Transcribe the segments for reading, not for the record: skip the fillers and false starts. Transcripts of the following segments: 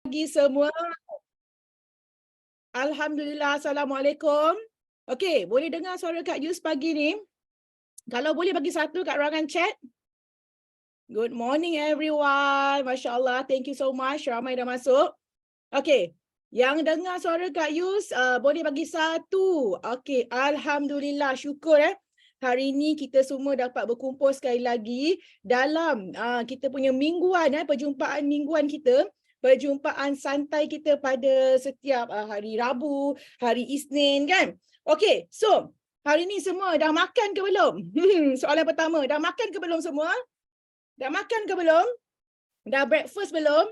Pagi semua. Alhamdulillah. Assalamualaikum. Okey, boleh dengar suara Kak Yus pagi ni? Kalau boleh bagi satu kat ruangan chat. Good morning everyone. Masya Allah. Thank you so much. Ramai dah masuk. Okey. Yang dengar suara Kak Yus, boleh bagi satu. Okey. Alhamdulillah. Syukur Hari ini kita semua dapat berkumpul sekali lagi dalam kita punya mingguan, perjumpaan mingguan kita. Perjumpaan santai kita pada setiap hari Rabu, hari Isnin kan. Okey, so hari ni semua dah makan ke belum? Soalan pertama, dah makan ke belum semua? Dah makan ke belum? Dah breakfast belum?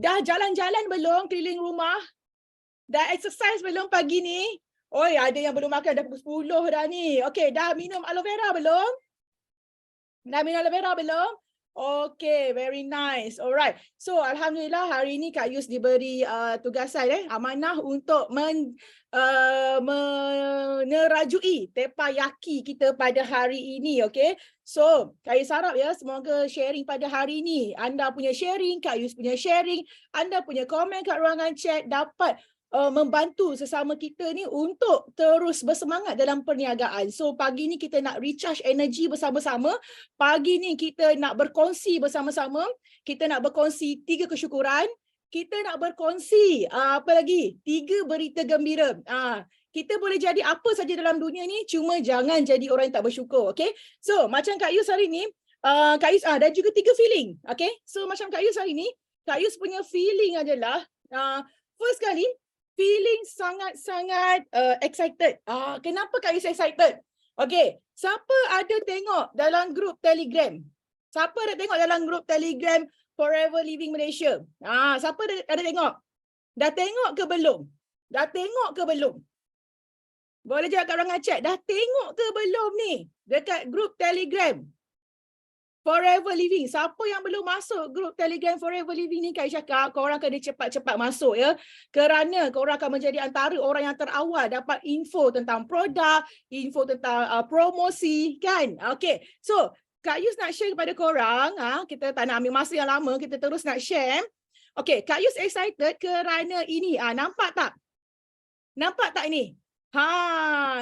Dah jalan-jalan belum keliling rumah? Dah exercise belum pagi ni? Oi, ada yang belum makan, dah pukul 10 dah ni. Okey, dah minum aloe vera belum? Dah minum aloe vera belum? Okay, very nice. Alright. So, Alhamdulillah hari ini Kak Yus diberi tugasan, amanah untuk menerajui tepayaki kita pada hari ini. Okay. So, Kak Yus harap semoga sharing pada hari ini, anda punya sharing, Kak Yus punya sharing, anda punya komen kat ruangan chat dapat membantu sesama kita ni untuk terus bersemangat dalam perniagaan. So pagi ni kita nak recharge energy bersama-sama. Pagi ni kita nak berkongsi bersama-sama. Kita nak berkongsi 3 kesyukuran. Kita nak berkongsi apa lagi? 3 berita gembira. Kita boleh jadi apa saja dalam dunia ni, cuma jangan jadi orang yang tak bersyukur. Okay? So macam Kak Yus hari ni, Kak Yus dan juga 3 feeling. Okay? So macam Kak Yus hari ni, Kak Yus punya feeling adalah first kali, feeling sangat-sangat excited. Kenapa Kak Yus excited? Okay, siapa ada tengok dalam grup Telegram? Siapa ada tengok dalam grup Telegram Forever Living Malaysia? Siapa ada tengok? Dah tengok ke belum? Dah tengok ke belum? Boleh jawab kat ruangan chat. Dah tengok ke belum ni? Dekat grup Telegram Forever Living. Siapa yang belum masuk grup Telegram Forever Living ni, Kak cakap, korang kena cepat-cepat masuk Kerana korang akan menjadi antara orang yang terawal dapat info tentang produk, info tentang promosi kan. Okay. So, Kak Yus nak share kepada korang, kita tak nak ambil masa yang lama, kita terus nak share. Okay, Kak Yus excited kerana ini, nampak tak? Nampak tak ini?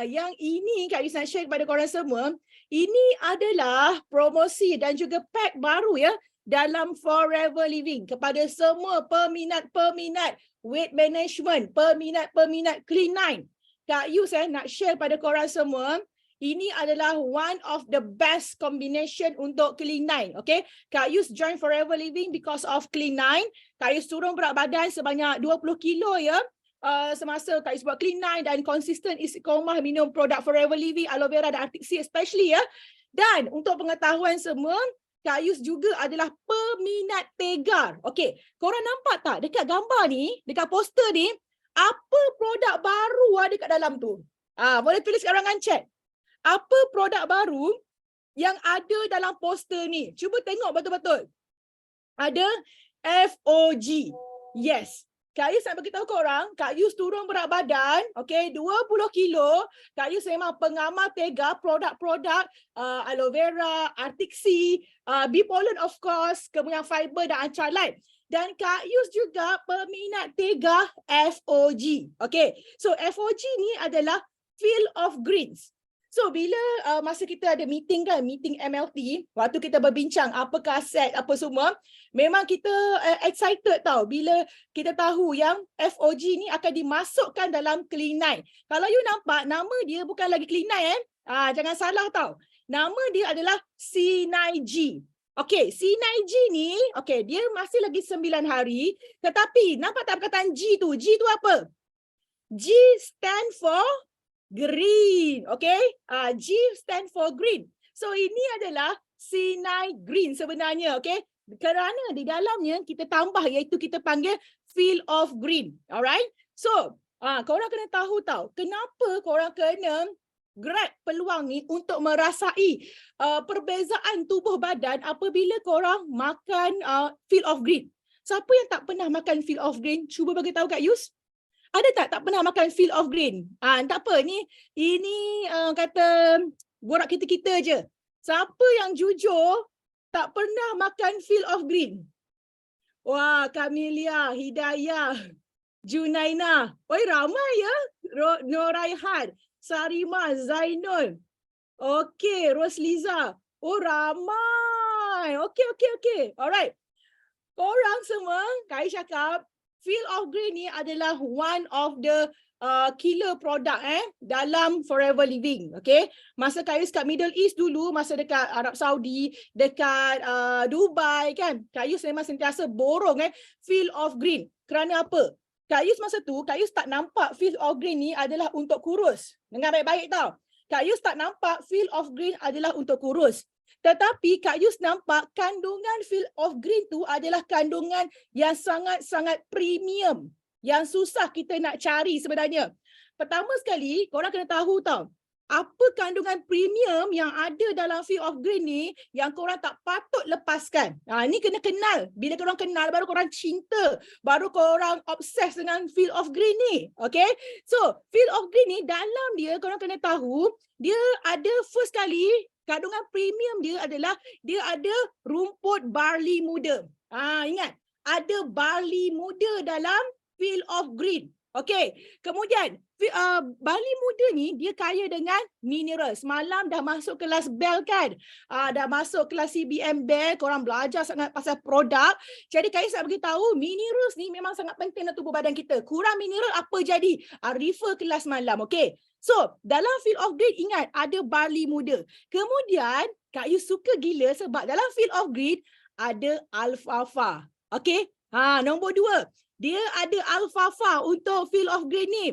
Yang ini Kak Yus nak share kepada korang semua. Ini adalah promosi dan juga pack baru dalam Forever Living kepada semua peminat-peminat weight management, peminat-peminat Clean9. Kak Yus nak share pada korang semua. Ini adalah one of the best combination untuk Clean9. Okay? Kak Yus join Forever Living because of Clean9. Kak Yus turun berat badan sebanyak 20 kilo semasa Kak Yus buat Clean9 dan konsisten istiqomah minum produk Forever Living, aloe vera dan Arctic Sea especially Dan untuk pengetahuan semua, Kak Yus juga adalah peminat tegar. Okey, korang nampak tak dekat gambar ni, dekat poster ni, apa produk baru ada kat dalam tu? Boleh tulis kat ruangan chat. Apa produk baru yang ada dalam poster ni? Cuba tengok betul-betul. Ada FOG. Yes. Kak Yus nak beritahu korang, Kak Yus turun berat badan, 20 kilo. Kak Yus memang pengamal tegar produk-produk aloe vera, Arctic Sea, bee pollen of course, kemudian fiber dan Antralite. Dan Kak Yus juga peminat tegar FOG. Okay, so FOG ni adalah Field of Greens. So bila masa kita ada meeting meeting MLT, waktu kita berbincang apakah set apa semua, memang kita excited tau bila kita tahu yang FOG ni akan dimasukkan dalam Clean9. Kalau you nampak, nama dia bukan lagi Clean9 jangan salah tau. Nama dia adalah C9G. Okay, C9G ni, dia masih lagi 9 hari, tetapi nampak tak perkataan G tu? G tu apa? G stand for green, G stand for green. So ini adalah C9 Green sebenarnya, kerana di dalamnya kita tambah iaitu kita panggil Field of Green. Alright? So, korang kena tahu tau, kenapa korang kena grab peluang ni untuk merasai perbezaan tubuh badan apabila korang makan Field of Green. Siapa yang tak pernah makan Field of Green? Cuba bagi tahu Kak Yus. Ada tak pernah makan Field of Green? Tak apa, ini kata borak kita-kita je. Siapa yang jujur tak pernah makan Field of Green? Wah, Kamelia, Hidayah, Junaina. Oi, ramai ya. Noraihan, Sarima, Zainul. Okey, Rosliza. Oh, ramai. Okey. Alright. Korang semua, Kak cakap, Field of Green ni adalah one of the killer product dalam Forever Living. Okay. Masa Kak Yus kat Middle East dulu, masa dekat Arab Saudi, dekat Dubai kan, Kak Yus memang sentiasa borong Field of Green. Kerana apa? Kak Yus masa tu, Kak Yus tak nampak Field of Green ni adalah untuk kurus. Dengar baik-baik tau. Kak Yus tak nampak Field of Green adalah untuk kurus. Tetapi Kak Yus nampak kandungan Field of Green tu adalah kandungan yang sangat-sangat premium. Yang susah kita nak cari sebenarnya. Pertama sekali, korang kena tahu tau. Apa kandungan premium yang ada dalam Field of Green ni yang korang tak patut lepaskan. Ni kena kenal. Bila korang kenal, baru korang cinta. Baru korang obses dengan Field of Green ni. Okay? So, Field of Green ni dalam dia, korang kena tahu, dia ada first kali, kandungan premium dia adalah dia ada rumput barley muda. Ingat, ada barley muda dalam Field of Green. Okey, kemudian barley muda ni dia kaya dengan mineral. Semalam dah masuk kelas Bell kan? Dah masuk kelas CBM Bell, korang belajar sangat pasal produk. Jadi Kais nak beritahu, minerals ni memang sangat penting dalam tubuh badan kita. Kurang mineral apa jadi? Refer kelas malam, okey? So, dalam Field of Green ingat ada barley muda. Kemudian, Kak Yu suka gila sebab dalam Field of Green ada alfalfa. Okey? Nombor 2, dia ada alfalfa untuk Field of Green ni.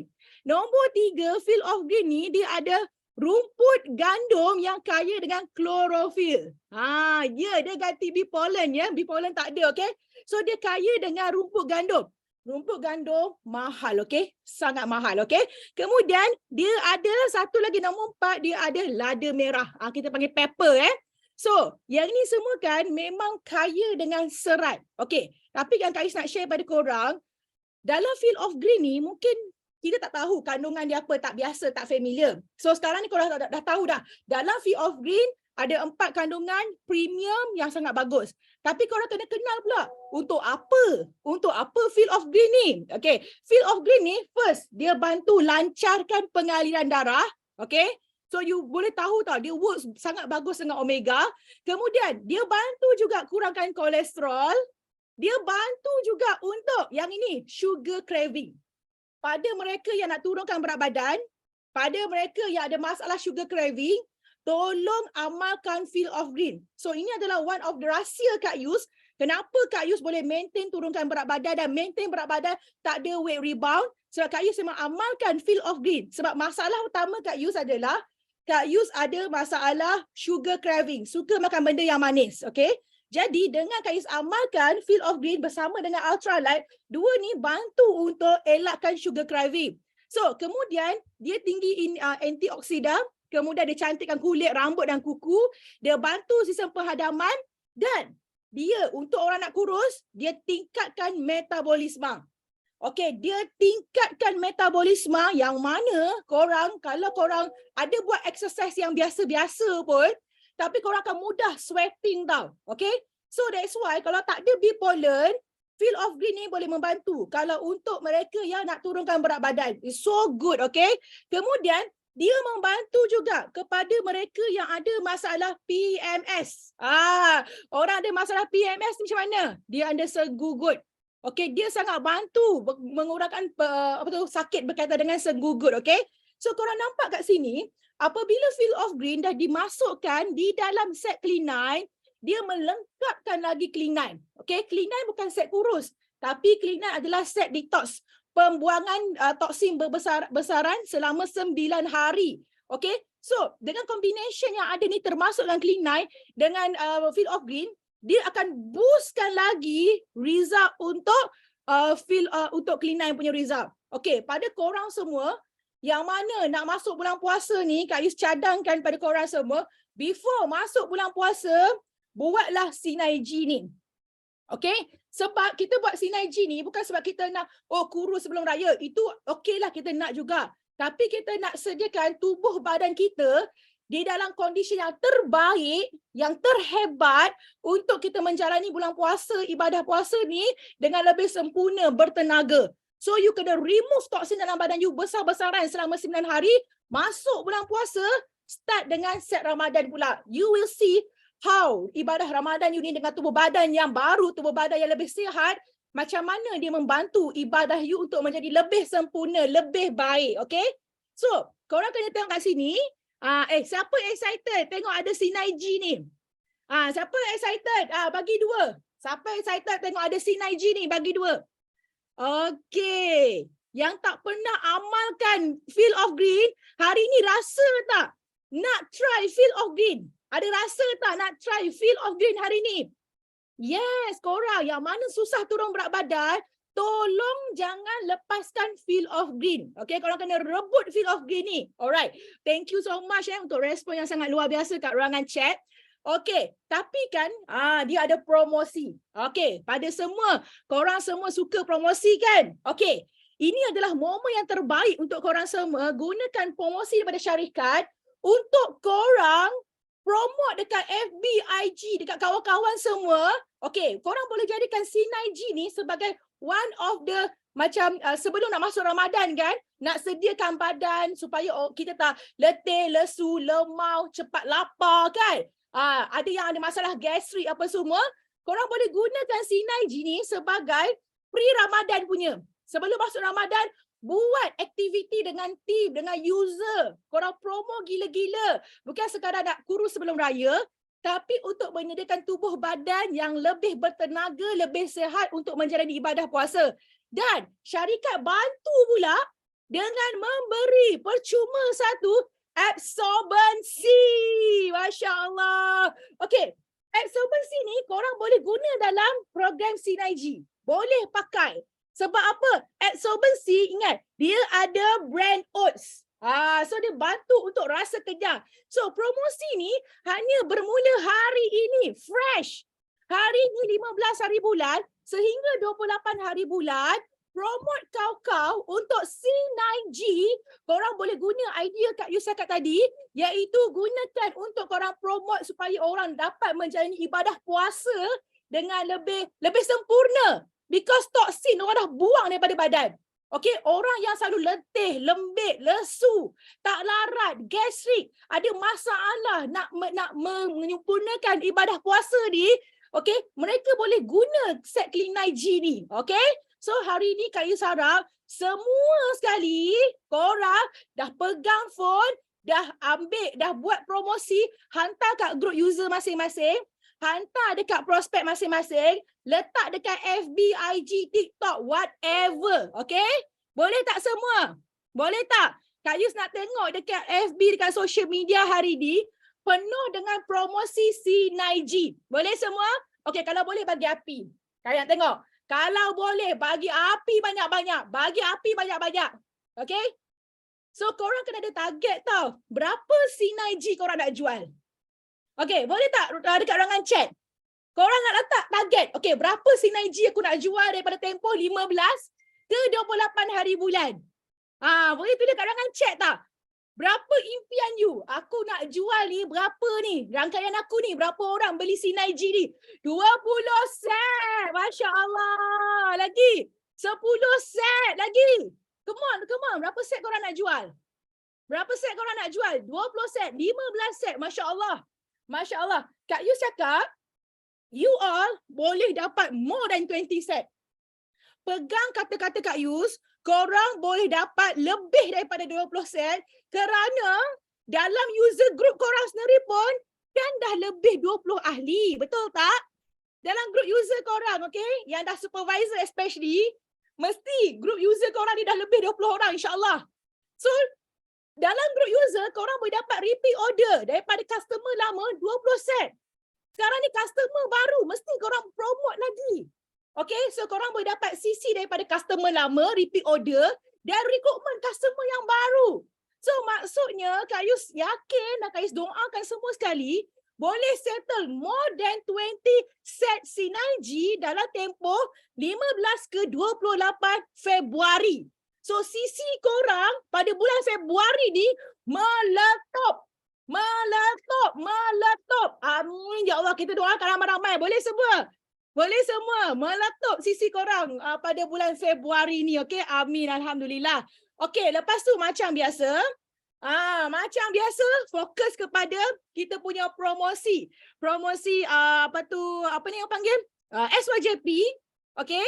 Nombor 3, Field of Green ni dia ada rumput gandum yang kaya dengan klorofil. Dia ganti bee pollen ya. Bee pollen tak ada, okey? So dia kaya dengan rumput gandum. Rumput gandum mahal, okey? Sangat mahal, okey? Kemudian dia ada satu lagi, nombor 4, dia ada lada merah. Kita panggil pepper So, yang ni semua kan memang kaya dengan serat. Okey, tapi yang Kak Is nak share pada korang, dalam Field of Green ni mungkin kita tak tahu kandungan dia apa, tak biasa, tak familiar. So sekarang ni korang dah tahu dah. Dalam Field of Green ada 4 kandungan premium yang sangat bagus. Tapi korang kena kenal pula untuk apa? Untuk apa Field of Green ni? Okay, Field of Green ni first, dia bantu lancarkan pengaliran darah. Okay, so you boleh tahu tau, dia works sangat bagus dengan omega. Kemudian dia bantu juga kurangkan kolesterol. Dia bantu juga untuk yang ini, sugar craving. Pada mereka yang nak turunkan berat badan, pada mereka yang ada masalah sugar craving, tolong amalkan Field of Green. So ini adalah one of the rahsia Kak Yus. Kenapa Kak Yus boleh maintain turunkan berat badan dan maintain berat badan tak ada weight rebound? Sebab Kak Yus memang amalkan Field of Green. Sebab masalah utama Kak Yus adalah Kak Yus ada masalah sugar craving. Suka makan benda yang manis. Okay? Jadi dengan Kak Yus amalkan Field of Green bersama dengan Ultralight, dua ni bantu untuk elakkan sugar craving. So kemudian dia tinggi antioksidan, kemudian dia cantikkan kulit, rambut dan kuku, dia bantu sistem penghadaman dan dia untuk orang nak kurus, dia tingkatkan metabolisme. Okey, dia tingkatkan metabolisme yang mana korang, kalau korang ada buat exercise yang biasa-biasa pun, tapi korang akan mudah sweating tau. Okay? So that's why kalau tak ada bee pollen, Field of Green ni boleh membantu. Kalau untuk mereka yang nak turunkan berat badan. It's so good, okay? Kemudian, dia membantu juga kepada mereka yang ada masalah PMS. Orang ada masalah PMS ni macam mana? Dia ada segugut. Okay, dia sangat bantu mengurangkan sakit berkaitan dengan segugut, okay? So korang nampak kat sini, apabila Field of Green dah dimasukkan di dalam set Clean9, dia melengkapkan lagi Clean9. Okay, Clean9 bukan set kurus, tapi Clean9 adalah set detox. Pembuangan toksin berbesaran selama 9 hari. Okay, so dengan combination yang ada ni termasuk dalam Clean9 dengan Field of Green, dia akan boostkan lagi result untuk untuk Clean9 punya result. Okay, pada korang semua, yang mana nak masuk bulan puasa ni, Kak Yus cadangkan pada korang semua, before masuk bulan puasa, buatlah Synergy ni. Okay? Sebab kita buat Synergy ni bukan sebab kita nak, kurus sebelum raya. Itu okey lah kita nak juga. Tapi kita nak sediakan tubuh badan kita di dalam kondisi yang terbaik, yang terhebat untuk kita menjalani bulan puasa, ibadah puasa ni dengan lebih sempurna, bertenaga. So you kena remove toksin dalam badan you besar-besaran selama 9 hari, masuk bulan puasa, start dengan set Ramadan pula. You will see how ibadah Ramadan you ni dengan tubuh badan yang baru, tubuh badan yang lebih sihat, macam mana dia membantu ibadah you untuk menjadi lebih sempurna, lebih baik, okay? So, korang kena tengok kat sini. Siapa excited tengok ada Sinaiji ni? Siapa excited? Bagi 2. Siapa excited tengok ada Sinaiji ni? Bagi 2. Okay. Yang tak pernah amalkan Field of Green, hari ni rasa tak nak try Field of Green? Ada rasa tak nak try Field of Green hari ni? Yes, korang yang mana susah turun berat badan, tolong jangan lepaskan Field of Green. Okay, korang kena rebut Field of Green ni. Alright, thank you so much untuk respon yang sangat luar biasa kat ruangan chat. Okay, tapi kan dia ada promosi. Okay, pada semua, korang semua suka promosi kan? Okay, ini adalah momen yang terbaik untuk korang semua gunakan promosi daripada syarikat untuk korang promote dekat FB, IG, dekat kawan-kawan semua. Okay, korang boleh jadikan Sinaiji ni sebagai one of the macam sebelum nak masuk Ramadan kan, nak sediakan badan supaya kita tak letih, lesu, lemau, cepat lapar kan. Ada yang ada masalah gastrik apa semua, korang boleh gunakan Sinaiji ni sebagai pre-Ramadan punya. Sebelum masuk Ramadan, buat aktiviti dengan team, dengan user. Korang promo gila-gila. Bukan sekadar nak kurus sebelum raya, tapi untuk menyediakan tubuh badan yang lebih bertenaga, lebih sihat untuk menjalani ibadah puasa. Dan syarikat bantu pula dengan memberi percuma satu absorbency. Masya Allah. Okay, absorbency ni korang boleh guna dalam program Sinaiji. Boleh pakai. Sebab apa? Absorbency, ingat, dia ada brand oats. So dia bantu untuk rasa kenyang. So promosi ni hanya bermula hari ini, fresh. Hari ni 15 hari bulan sehingga 28 hari bulan. Promote kau-kau untuk C9G. Korang boleh guna idea Kak Yus cakap tadi, iaitu gunakan untuk korang promote supaya orang dapat menjalani ibadah puasa dengan lebih sempurna. Because toksin orang dah buang daripada badan. Okay, orang yang selalu letih, lembik, lesu, tak larat, gastrik, ada masalah nak menyempurnakan ibadah puasa ni, okay, mereka boleh guna set Clean9G ni, okay. So hari ni Kak Yus harap semua sekali korang dah pegang phone, dah ambil, dah buat promosi, hantar kat group user masing-masing, hantar dekat prospek masing-masing, letak dekat FB, IG, TikTok, whatever. Okay? Boleh tak semua? Boleh tak? Kak Yus nak tengok dekat FB, dekat social media hari ni, penuh dengan promosi C9G. Boleh semua? Okay, kalau boleh bagi api. Kalian tengok. Kalau boleh bagi api banyak-banyak. Bagi api banyak-banyak. Okay? So, korang kena ada target tau. Berapa C9G korang nak jual? Okay, boleh tak dekat ruangan chat? Korang nak letak target. Okay, berapa C9G aku nak jual daripada tempoh 15 ke 28 hari bulan? Boleh tulis kat ruangan chat tak? Berapa impian you? Aku nak jual ni berapa ni? Rangkaian aku ni berapa orang beli C9G ni? 20 set. Masya Allah. Lagi 10 set lagi. Come on. Berapa set korang nak jual? Berapa set korang nak jual? 20 set, 15 set. Masya Allah. Masya Allah. Kak Yus cakap, you all boleh dapat more than 20 set. Pegang kata-kata Kak Yus, korang boleh dapat lebih daripada 20 set kerana dalam user group korang sendiri pun kan dah lebih 20 ahli. Betul tak? Dalam group user korang, okay? Yang dah supervisor especially, mesti group user korang ni dah lebih 20 orang insyaAllah. So, dalam group user, korang boleh dapat repeat order daripada customer lama 20 set. Sekarang ni customer baru, mesti korang promote lagi. Okay, so korang boleh dapat CC daripada customer lama, repeat order, dan rekrutmen customer yang baru. So maksudnya, Kak Yus yakin dan Kak Yus doakan semua sekali, boleh settle more than 20 set C9G dalam tempoh 15 ke 28 Februari. So CC korang pada bulan Februari ni meletup. Meletup, meletup. Amin ya Allah, kita doakan ramai-ramai. Boleh semua? Boleh semua meletup sisi korang pada bulan Februari ni, okey? Amin, alhamdulillah. Okey, lepas tu macam biasa, macam biasa fokus kepada kita punya promosi. Promosi apa ni yang panggil? SYJP. Okey?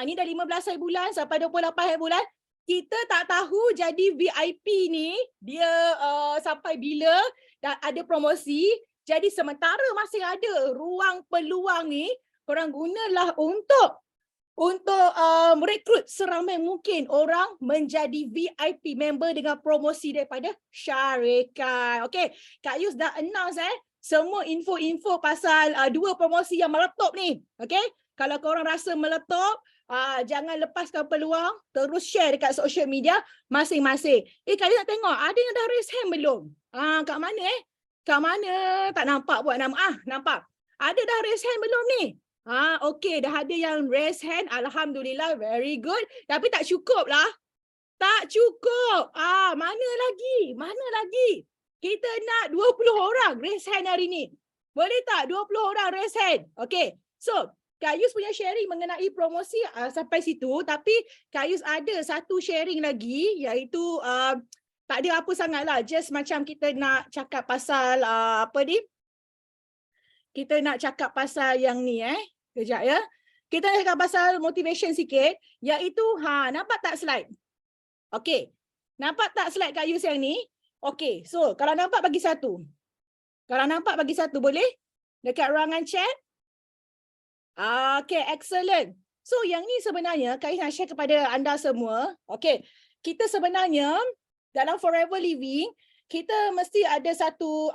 Ni dah 15 hari bulan sampai 28 hari bulan. Kita tak tahu jadi VIP ni dia sampai bila dan ada promosi. Jadi sementara masih ada ruang peluang ni, korang gunalah untuk merekrut seramai mungkin orang menjadi VIP member dengan promosi daripada syarikat. Okey, Kak Yus dah announce semua info-info pasal dua promosi yang meletup ni. Okey, kalau korang rasa meletup, jangan lepaskan peluang, terus share dekat social media masing-masing. Kak Yus nak tengok ada yang dah raise hand belum? Kat mana Kat mana? Tak nampak buat nama. Nampak. Ada dah raise hand belum ni? Okey, dah ada yang raise hand. Alhamdulillah, very good. Tapi tak cukup lah. Tak cukup. Mana lagi? Mana lagi? Kita nak 20 orang raise hand hari ni. Boleh tak 20 orang raise hand? Okey. So, Kak Yus punya sharing mengenai promosi sampai situ. Tapi Kak Yus ada satu sharing lagi, iaitu tak ada apa sangat lah. Just macam kita nak cakap pasal apa ni? Kita nak cakap pasal yang ni Kejap ya. Kita nak cakap pasal motivation sikit. Iaitu, nampak tak slide? Okey. Nampak tak slide Kak Yus yang ni? Okey. So, kalau nampak bagi satu. Kalau nampak bagi satu, boleh? Dekat ruangan chat. Okey, excellent. So, yang ni sebenarnya Kak Yus nak share kepada anda semua. Okey. Kita sebenarnya dalam Forever Living, kita mesti ada satu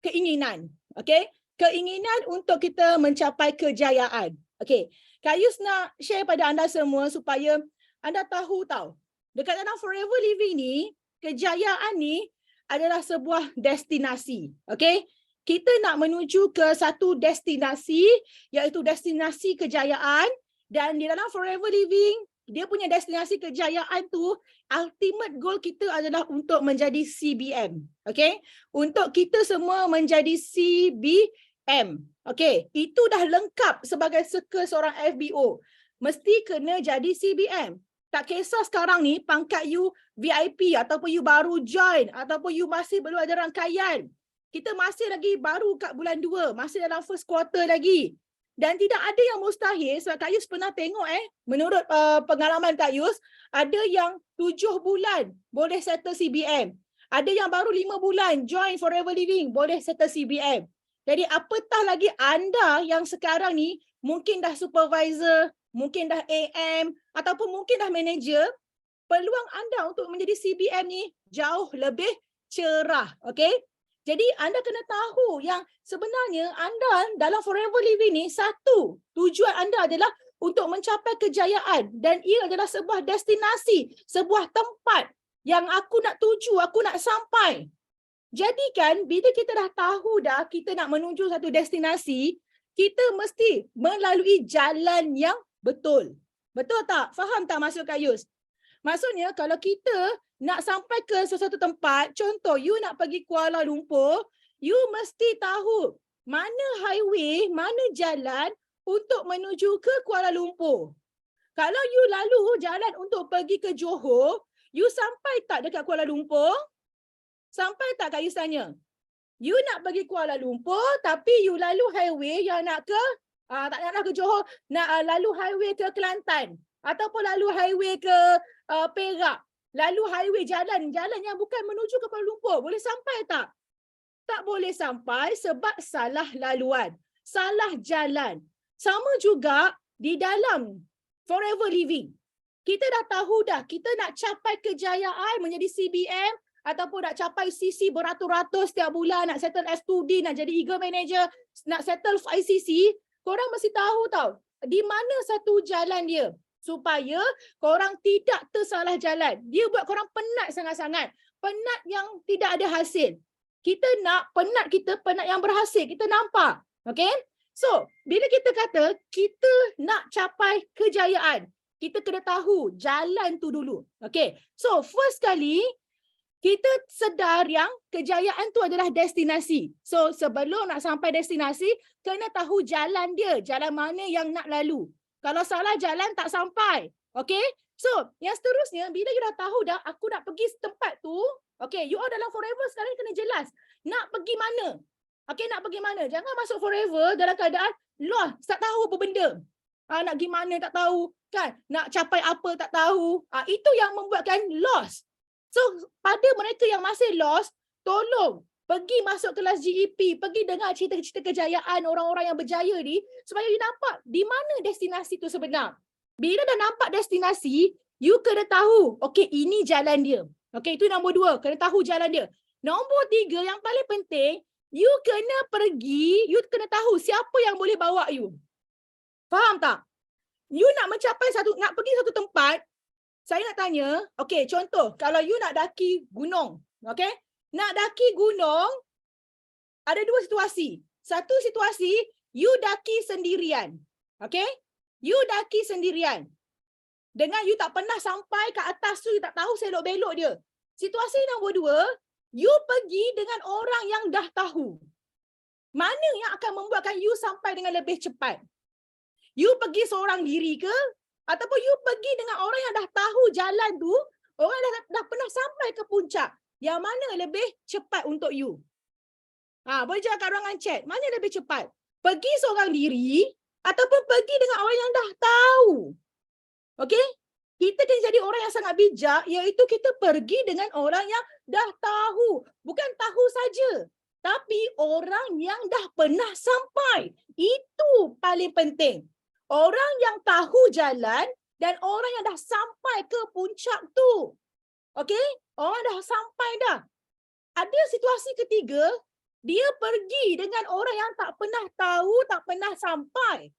keinginan. Okey? Keinginan untuk kita mencapai kejayaan. Okey. Kak Yus nak share pada anda semua supaya anda tahu tau. Dekat dalam Forever Living ni, kejayaan ni adalah sebuah destinasi. Okey? Kita nak menuju ke satu destinasi, iaitu destinasi kejayaan, dan di dalam Forever Living, dia punya destinasi kejayaan tu, ultimate goal kita adalah untuk menjadi CBM. Okay? Untuk kita semua menjadi CBM. Okay? Itu dah lengkap sebagai seorang FBO. Mesti kena jadi CBM. Tak kisah sekarang ni pangkat you VIP ataupun you baru join ataupun you masih belum ada rangkaian. Kita masih lagi baru kat bulan 2, masih dalam first quarter lagi. Dan tidak ada yang mustahil sebab Kak Yus pernah tengok menurut pengalaman Kak Yus, ada yang 7 bulan boleh settle CBM. Ada yang baru 5 bulan join Forever Living boleh settle CBM. Jadi apatah lagi anda yang sekarang ni mungkin dah supervisor, mungkin dah AM ataupun mungkin dah manager, peluang anda untuk menjadi CBM ni jauh lebih cerah. Okay? Jadi anda kena tahu yang sebenarnya anda dalam Forever Living ni, satu tujuan anda adalah untuk mencapai kejayaan, dan ia adalah sebuah destinasi, sebuah tempat yang aku nak tuju, aku nak sampai. Jadi kan bila kita dah tahu dah kita nak menuju satu destinasi, kita mesti melalui jalan yang betul. Betul tak? Faham tak maksud Kak Yus? Maksudnya kalau kita nak sampai ke sesuatu tempat, contoh you nak pergi Kuala Lumpur, you mesti tahu mana highway, mana jalan untuk menuju ke Kuala Lumpur. Kalau you lalu jalan untuk pergi ke Johor, you sampai tak dekat Kuala Lumpur? Sampai tak Kak Yus tanya? You nak pergi Kuala Lumpur tapi you lalu highway yang nak ke, tak nak ke Johor, nak lalu highway ke Kelantan. Ataupun lalu highway ke Perak. Lalu highway jalan yang bukan menuju ke Kuala Lumpur. Boleh sampai tak? Tak boleh sampai sebab salah laluan. Salah jalan. Sama juga di dalam Forever Living. Kita dah tahu dah, kita nak capai kejayaan menjadi CBM ataupun nak capai CC beratus-ratus setiap bulan, nak settle S2D, nak jadi Eagle Manager, nak settle ICC, korang mesti tahu tau, di mana satu jalan dia. Supaya korang tidak tersalah jalan. Dia buat korang penat sangat-sangat. Penat yang tidak ada hasil. Kita nak penat yang berhasil. Kita nampak. Okay? So, bila kita kata kita nak capai kejayaan, kita kena tahu jalan tu dulu. Okay? So, first kali, kita sedar yang kejayaan tu adalah destinasi. So sebelum nak sampai destinasi, kena tahu jalan dia, jalan mana yang nak lalu. Kalau salah jalan tak sampai. Okay? So yang seterusnya, bila you dah tahu dah aku nak pergi tempat tu, okay, you all dalam forever sekarang kena jelas. Nak pergi mana? Okay, nak pergi mana? Jangan masuk forever dalam keadaan lost, tak tahu apa benda. Nak pergi mana tak tahu, kan? Nak capai apa tak tahu. Itu yang membuatkan lost. So, pada mereka yang masih lost, tolong pergi masuk kelas GEP, pergi dengar cerita-cerita kejayaan orang-orang yang berjaya ni, supaya you nampak di mana destinasi tu sebenar. Bila dah nampak destinasi, you kena tahu, okay, ini jalan dia. Okay, itu nombor 2, kena tahu jalan dia. Nombor 3, yang paling penting, you kena pergi, you kena tahu siapa yang boleh bawa you. Faham tak? You nak mencapai nak pergi satu tempat, saya nak tanya, okay, contoh, kalau you nak daki gunung, okay? Nak daki gunung, ada 2 situasi. Satu situasi, you daki sendirian, okay? You daki sendirian. Dengan you tak pernah sampai ke atas tu, you tak tahu selok-belok dia. Situasi nombor 2, you pergi dengan orang yang dah tahu. Mana yang akan membuatkan you sampai dengan lebih cepat? You pergi seorang diri ke? Ataupun you pergi dengan orang yang dah tahu jalan tu, orang yang dah pernah sampai ke puncak. Yang mana lebih cepat untuk you? Boleh jawab kat ruangan chat. Mana lebih cepat? Pergi seorang diri ataupun pergi dengan orang yang dah tahu? Okay? Kita kena jadi orang yang sangat bijak, iaitu kita pergi dengan orang yang dah tahu. Bukan tahu saja, tapi orang yang dah pernah sampai. Itu paling penting. Orang yang tahu jalan dan orang yang dah sampai ke puncak tu. Okay? Orang dah sampai dah. Ada situasi ketiga, dia pergi dengan orang yang tak pernah tahu, tak pernah sampai.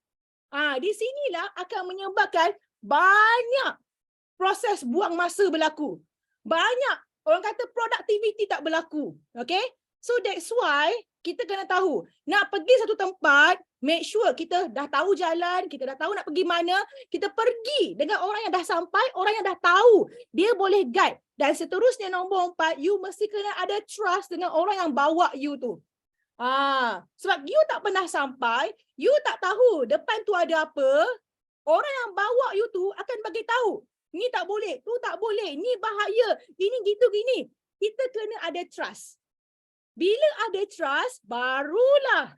Di sinilah akan menyebabkan banyak proses buang masa berlaku. Banyak orang kata productivity tak berlaku. Okay? So that's why kita kena tahu, nak pergi satu tempat, make sure kita dah tahu jalan, kita dah tahu nak pergi mana, kita pergi dengan orang yang dah sampai, orang yang dah tahu, dia boleh guide. Dan seterusnya nombor 4, you mesti kena ada trust dengan orang yang bawa you tu. Sebab you tak pernah sampai, you tak tahu depan tu ada apa, orang yang bawa you tu akan bagi tahu, ni tak boleh, tu tak boleh, ni bahaya, ini gitu gini. Kita kena ada trust. Bila ada trust, barulah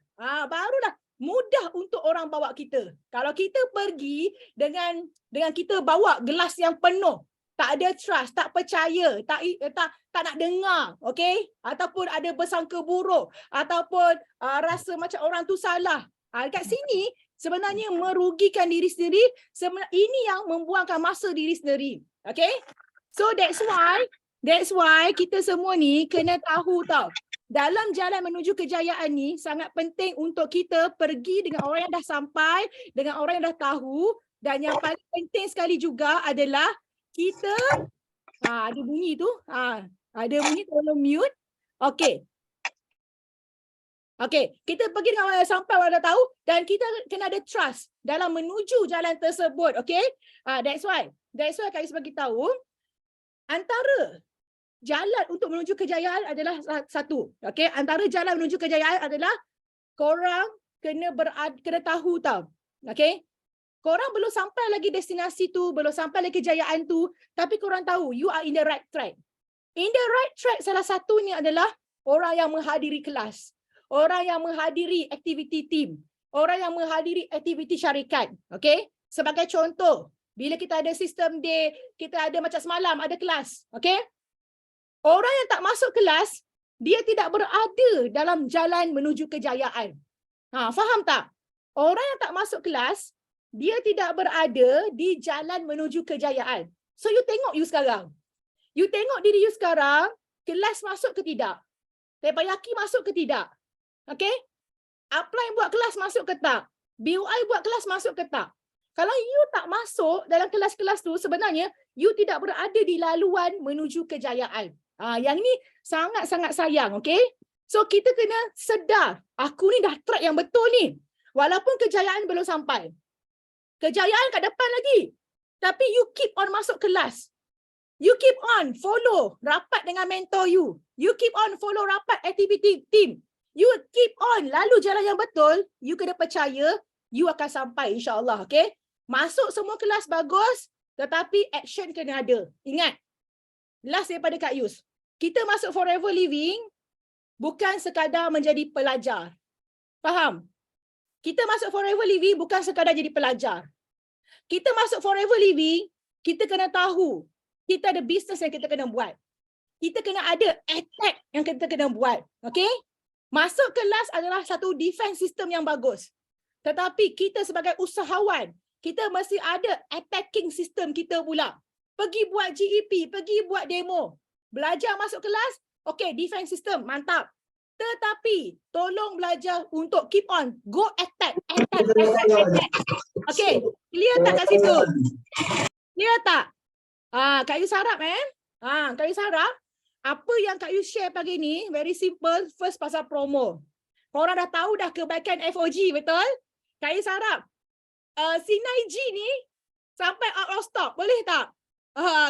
mudah untuk orang bawa kita. Kalau kita pergi dengan kita bawa gelas yang penuh, tak ada trust, tak percaya, tak nak dengar, okay? Ataupun ada bersangka buruk, ataupun rasa macam orang tu salah. Dekat sini sebenarnya merugikan diri sendiri, ini yang membuangkan masa diri sendiri. Okay? So that's why kita semua ni kena tahu tau. Dalam jalan menuju kejayaan ni sangat penting untuk kita pergi dengan orang yang dah sampai, dengan orang yang dah tahu, dan yang paling penting sekali juga adalah kita ada bunyi tu, ada bunyi, tolong mute. Okey. Okey, kita pergi dengan orang yang sampai, orang dah tahu, dan kita kena ada trust dalam menuju jalan tersebut. Okey? That's why kami bagi tahu antara jalan untuk menuju kejayaan adalah satu. Okay? Antara jalan menuju kejayaan adalah korang kena tahu tau. Okay? Korang belum sampai lagi destinasi tu, belum sampai lagi kejayaan tu, tapi korang tahu you are in the right track. In the right track salah satunya adalah orang yang menghadiri kelas, orang yang menghadiri aktiviti team, orang yang menghadiri aktiviti syarikat. Okay? Sebagai contoh, bila kita ada sistem day, kita ada macam semalam, ada kelas. Okay? Orang yang tak masuk kelas, dia tidak berada dalam jalan menuju kejayaan. Faham tak? Orang yang tak masuk kelas, dia tidak berada di jalan menuju kejayaan. So you tengok you sekarang. You tengok diri you sekarang, kelas masuk ke tidak? Teppanyaki masuk ke tidak? Okay? Upline buat kelas masuk ke tak? BUI buat kelas masuk ke tak? Kalau you tak masuk dalam kelas-kelas tu, sebenarnya you tidak berada di laluan menuju kejayaan. Yang ni sangat-sangat sayang, okay? So kita kena sedar, aku ni dah track yang betul ni. Walaupun kejayaan belum sampai. Kejayaan kat depan lagi. Tapi you keep on masuk kelas. You keep on follow rapat dengan mentor you. You keep on follow rapat activity team. You keep on lalu jalan yang betul. You kena percaya you akan sampai insyaAllah. Okay. Masuk semua kelas bagus. Tetapi action kena ada. Ingat. Last daripada Kak Yus. Kita masuk Forever Living bukan sekadar menjadi pelajar. Faham? Kita masuk Forever Living bukan sekadar jadi pelajar. Kita masuk Forever Living, kita kena tahu kita ada bisnes yang kita kena buat. Kita kena ada attack yang kita kena buat. Okay? Masuk kelas adalah satu defense system yang bagus. Tetapi kita sebagai usahawan, kita mesti ada attacking system kita pula. Pergi buat GEP, pergi buat demo. Belajar masuk kelas, okay, defense system, mantap. Tetapi, tolong belajar untuk keep on. Go attack. Okay, clear tak kat situ? Clear tak? Kak Yus harap Kak Yus harap, apa yang Kak Yus share pagi ni, very simple, first pasal promo. Korang dah tahu dah kebaikan FOG, betul? Kak Yus harap, C9G ni sampai out of stock, boleh tak?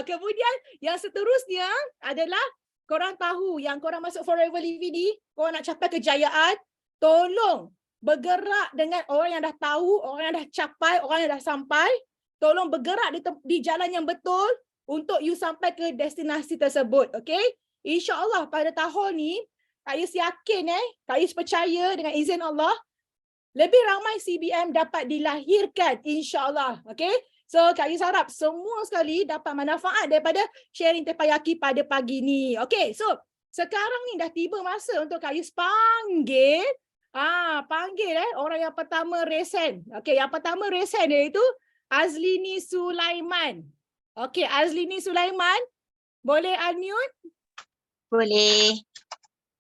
Kemudian yang seterusnya adalah korang tahu yang korang masuk Forever Living ni, korang nak capai kejayaan, tolong bergerak dengan orang yang dah tahu, orang yang dah capai, orang yang dah sampai. Tolong bergerak di jalan yang betul untuk you sampai ke destinasi tersebut. Okay? InsyaAllah pada tahun ni, Kak Yus yakin Kak Yus percaya dengan izin Allah, lebih ramai CBM dapat dilahirkan insyaAllah. Okay? So Kak Yus harap semua sekali dapat manfaat daripada sharing Tepayaki pada pagi ni. Okay, so sekarang ni dah tiba masa untuk Kak Yus panggil. Panggil orang yang pertama resen. Okay, yang pertama resen iaitu Azlini Sulaiman. Okay, Azlini Sulaiman, boleh unmute? Boleh.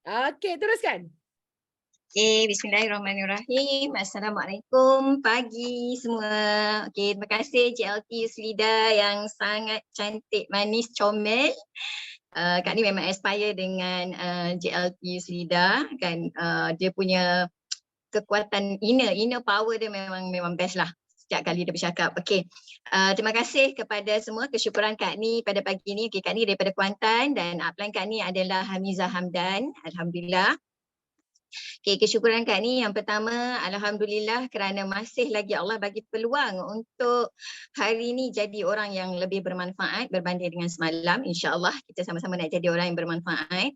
Okay, teruskan. Okay, bismillahirrahmanirrahim. Assalamualaikum pagi semua. Okay, terima kasih JLT Yuslida yang sangat cantik, manis, comel. Kak ni memang aspire dengan JLT Yuslida kan. Dia punya kekuatan inner power dia memang best lah. Setiap kali dia bercakap. Okay. Terima kasih kepada semua. Kesyukuran Kak Ni pada pagi ni. Okay, Kak Ni daripada Kuantan dan upline Kak Ni adalah Hamizah Hamdan. Alhamdulillah. Okay, kesyukuran Kak Ni yang pertama, Alhamdulillah kerana masih lagi Allah bagi peluang untuk hari ni jadi orang yang lebih bermanfaat berbanding dengan semalam. InsyaAllah kita sama-sama nak jadi orang yang bermanfaat.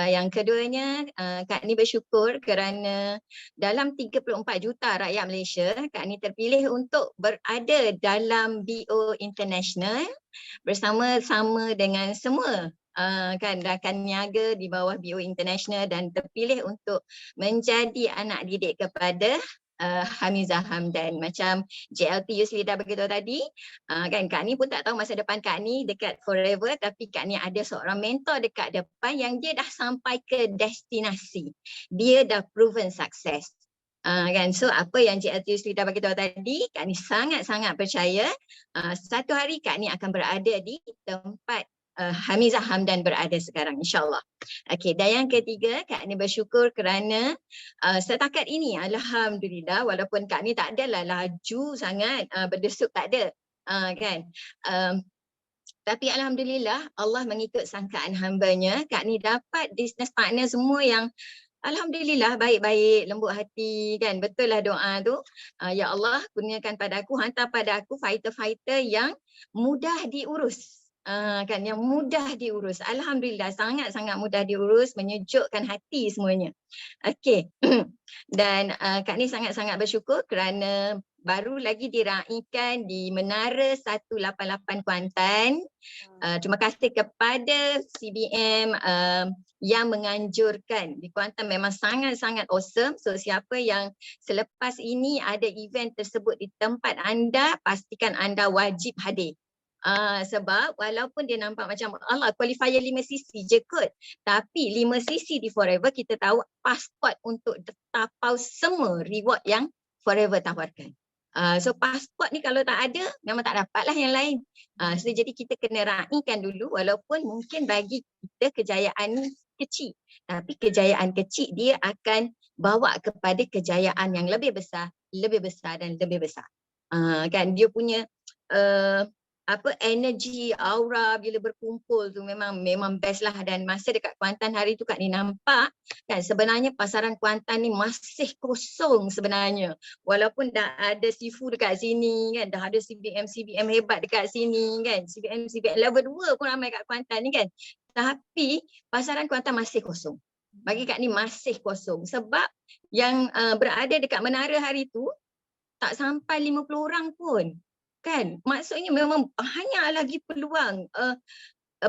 Yang keduanya, Kak Ni bersyukur kerana dalam 34 juta rakyat Malaysia, Kak Ni terpilih untuk berada dalam BO International bersama-sama dengan semua kan rakan niaga di bawah BO International dan terpilih untuk menjadi anak didik kepada Hamizah Hamdan. Macam JLT Yuslida beritahu tadi, kan Kak Ni pun tak tahu masa depan Kak Ni dekat Forever, tapi Kak Ni ada seorang mentor dekat depan yang dia dah sampai ke destinasi. Dia dah proven sukses. Kan, so apa yang JLT Yuslida beritahu tadi, Kak Ni sangat-sangat percaya satu hari Kak Ni akan berada di tempat Hamizah Hamdan berada sekarang, insyaAllah. Okay, dan yang ketiga, Kak Ni bersyukur kerana setakat ini, Alhamdulillah, walaupun Kak Ni tak adalah laju sangat, berdesuk tak ada, kan. Tapi Alhamdulillah, Allah mengikut sangkaan hambanya, Kak Ni dapat business partner semua yang Alhamdulillah baik-baik, lembut hati kan. Betul lah doa tu. Ya Allah, kurniakan pada aku, hantar pada aku fighter-fighter yang mudah diurus. Kan yang mudah diurus. Alhamdulillah sangat-sangat mudah diurus, menyejukkan hati semuanya. Okey. Dan Kak Ni sangat-sangat bersyukur kerana baru lagi diraikan di Menara 188 Kuantan. Terima kasih kepada CBM yang menganjurkan. Di Kuantan memang sangat-sangat awesome. So siapa yang selepas ini ada event tersebut di tempat anda, pastikan anda wajib hadir. Sebab walaupun dia nampak macam Allah qualifier 5cc je kot, tapi 5cc di Forever kita tahu pasport untuk tapau semua reward yang Forever tawarkan. So pasport ni kalau tak ada memang tak dapatlah yang lain. So jadi kita kena raikan dulu, walaupun mungkin bagi kita kejayaan kecil, tapi kejayaan kecil dia akan bawa kepada kejayaan yang lebih besar dan lebih besar. Kan dia punya energi aura bila berkumpul tu memang best lah. Dan masa dekat Kuantan hari tu Kak Ni nampak kan sebenarnya pasaran Kuantan ni masih kosong sebenarnya, walaupun dah ada Sifu dekat sini kan, dah ada CBM hebat dekat sini kan, CBM level 2 pun ramai kat Kuantan ni kan, tapi pasaran Kuantan masih kosong. Bagi Kak Ni masih kosong sebab yang berada dekat menara hari tu tak sampai 50 orang pun. Kan, maksudnya memang banyak lagi peluang.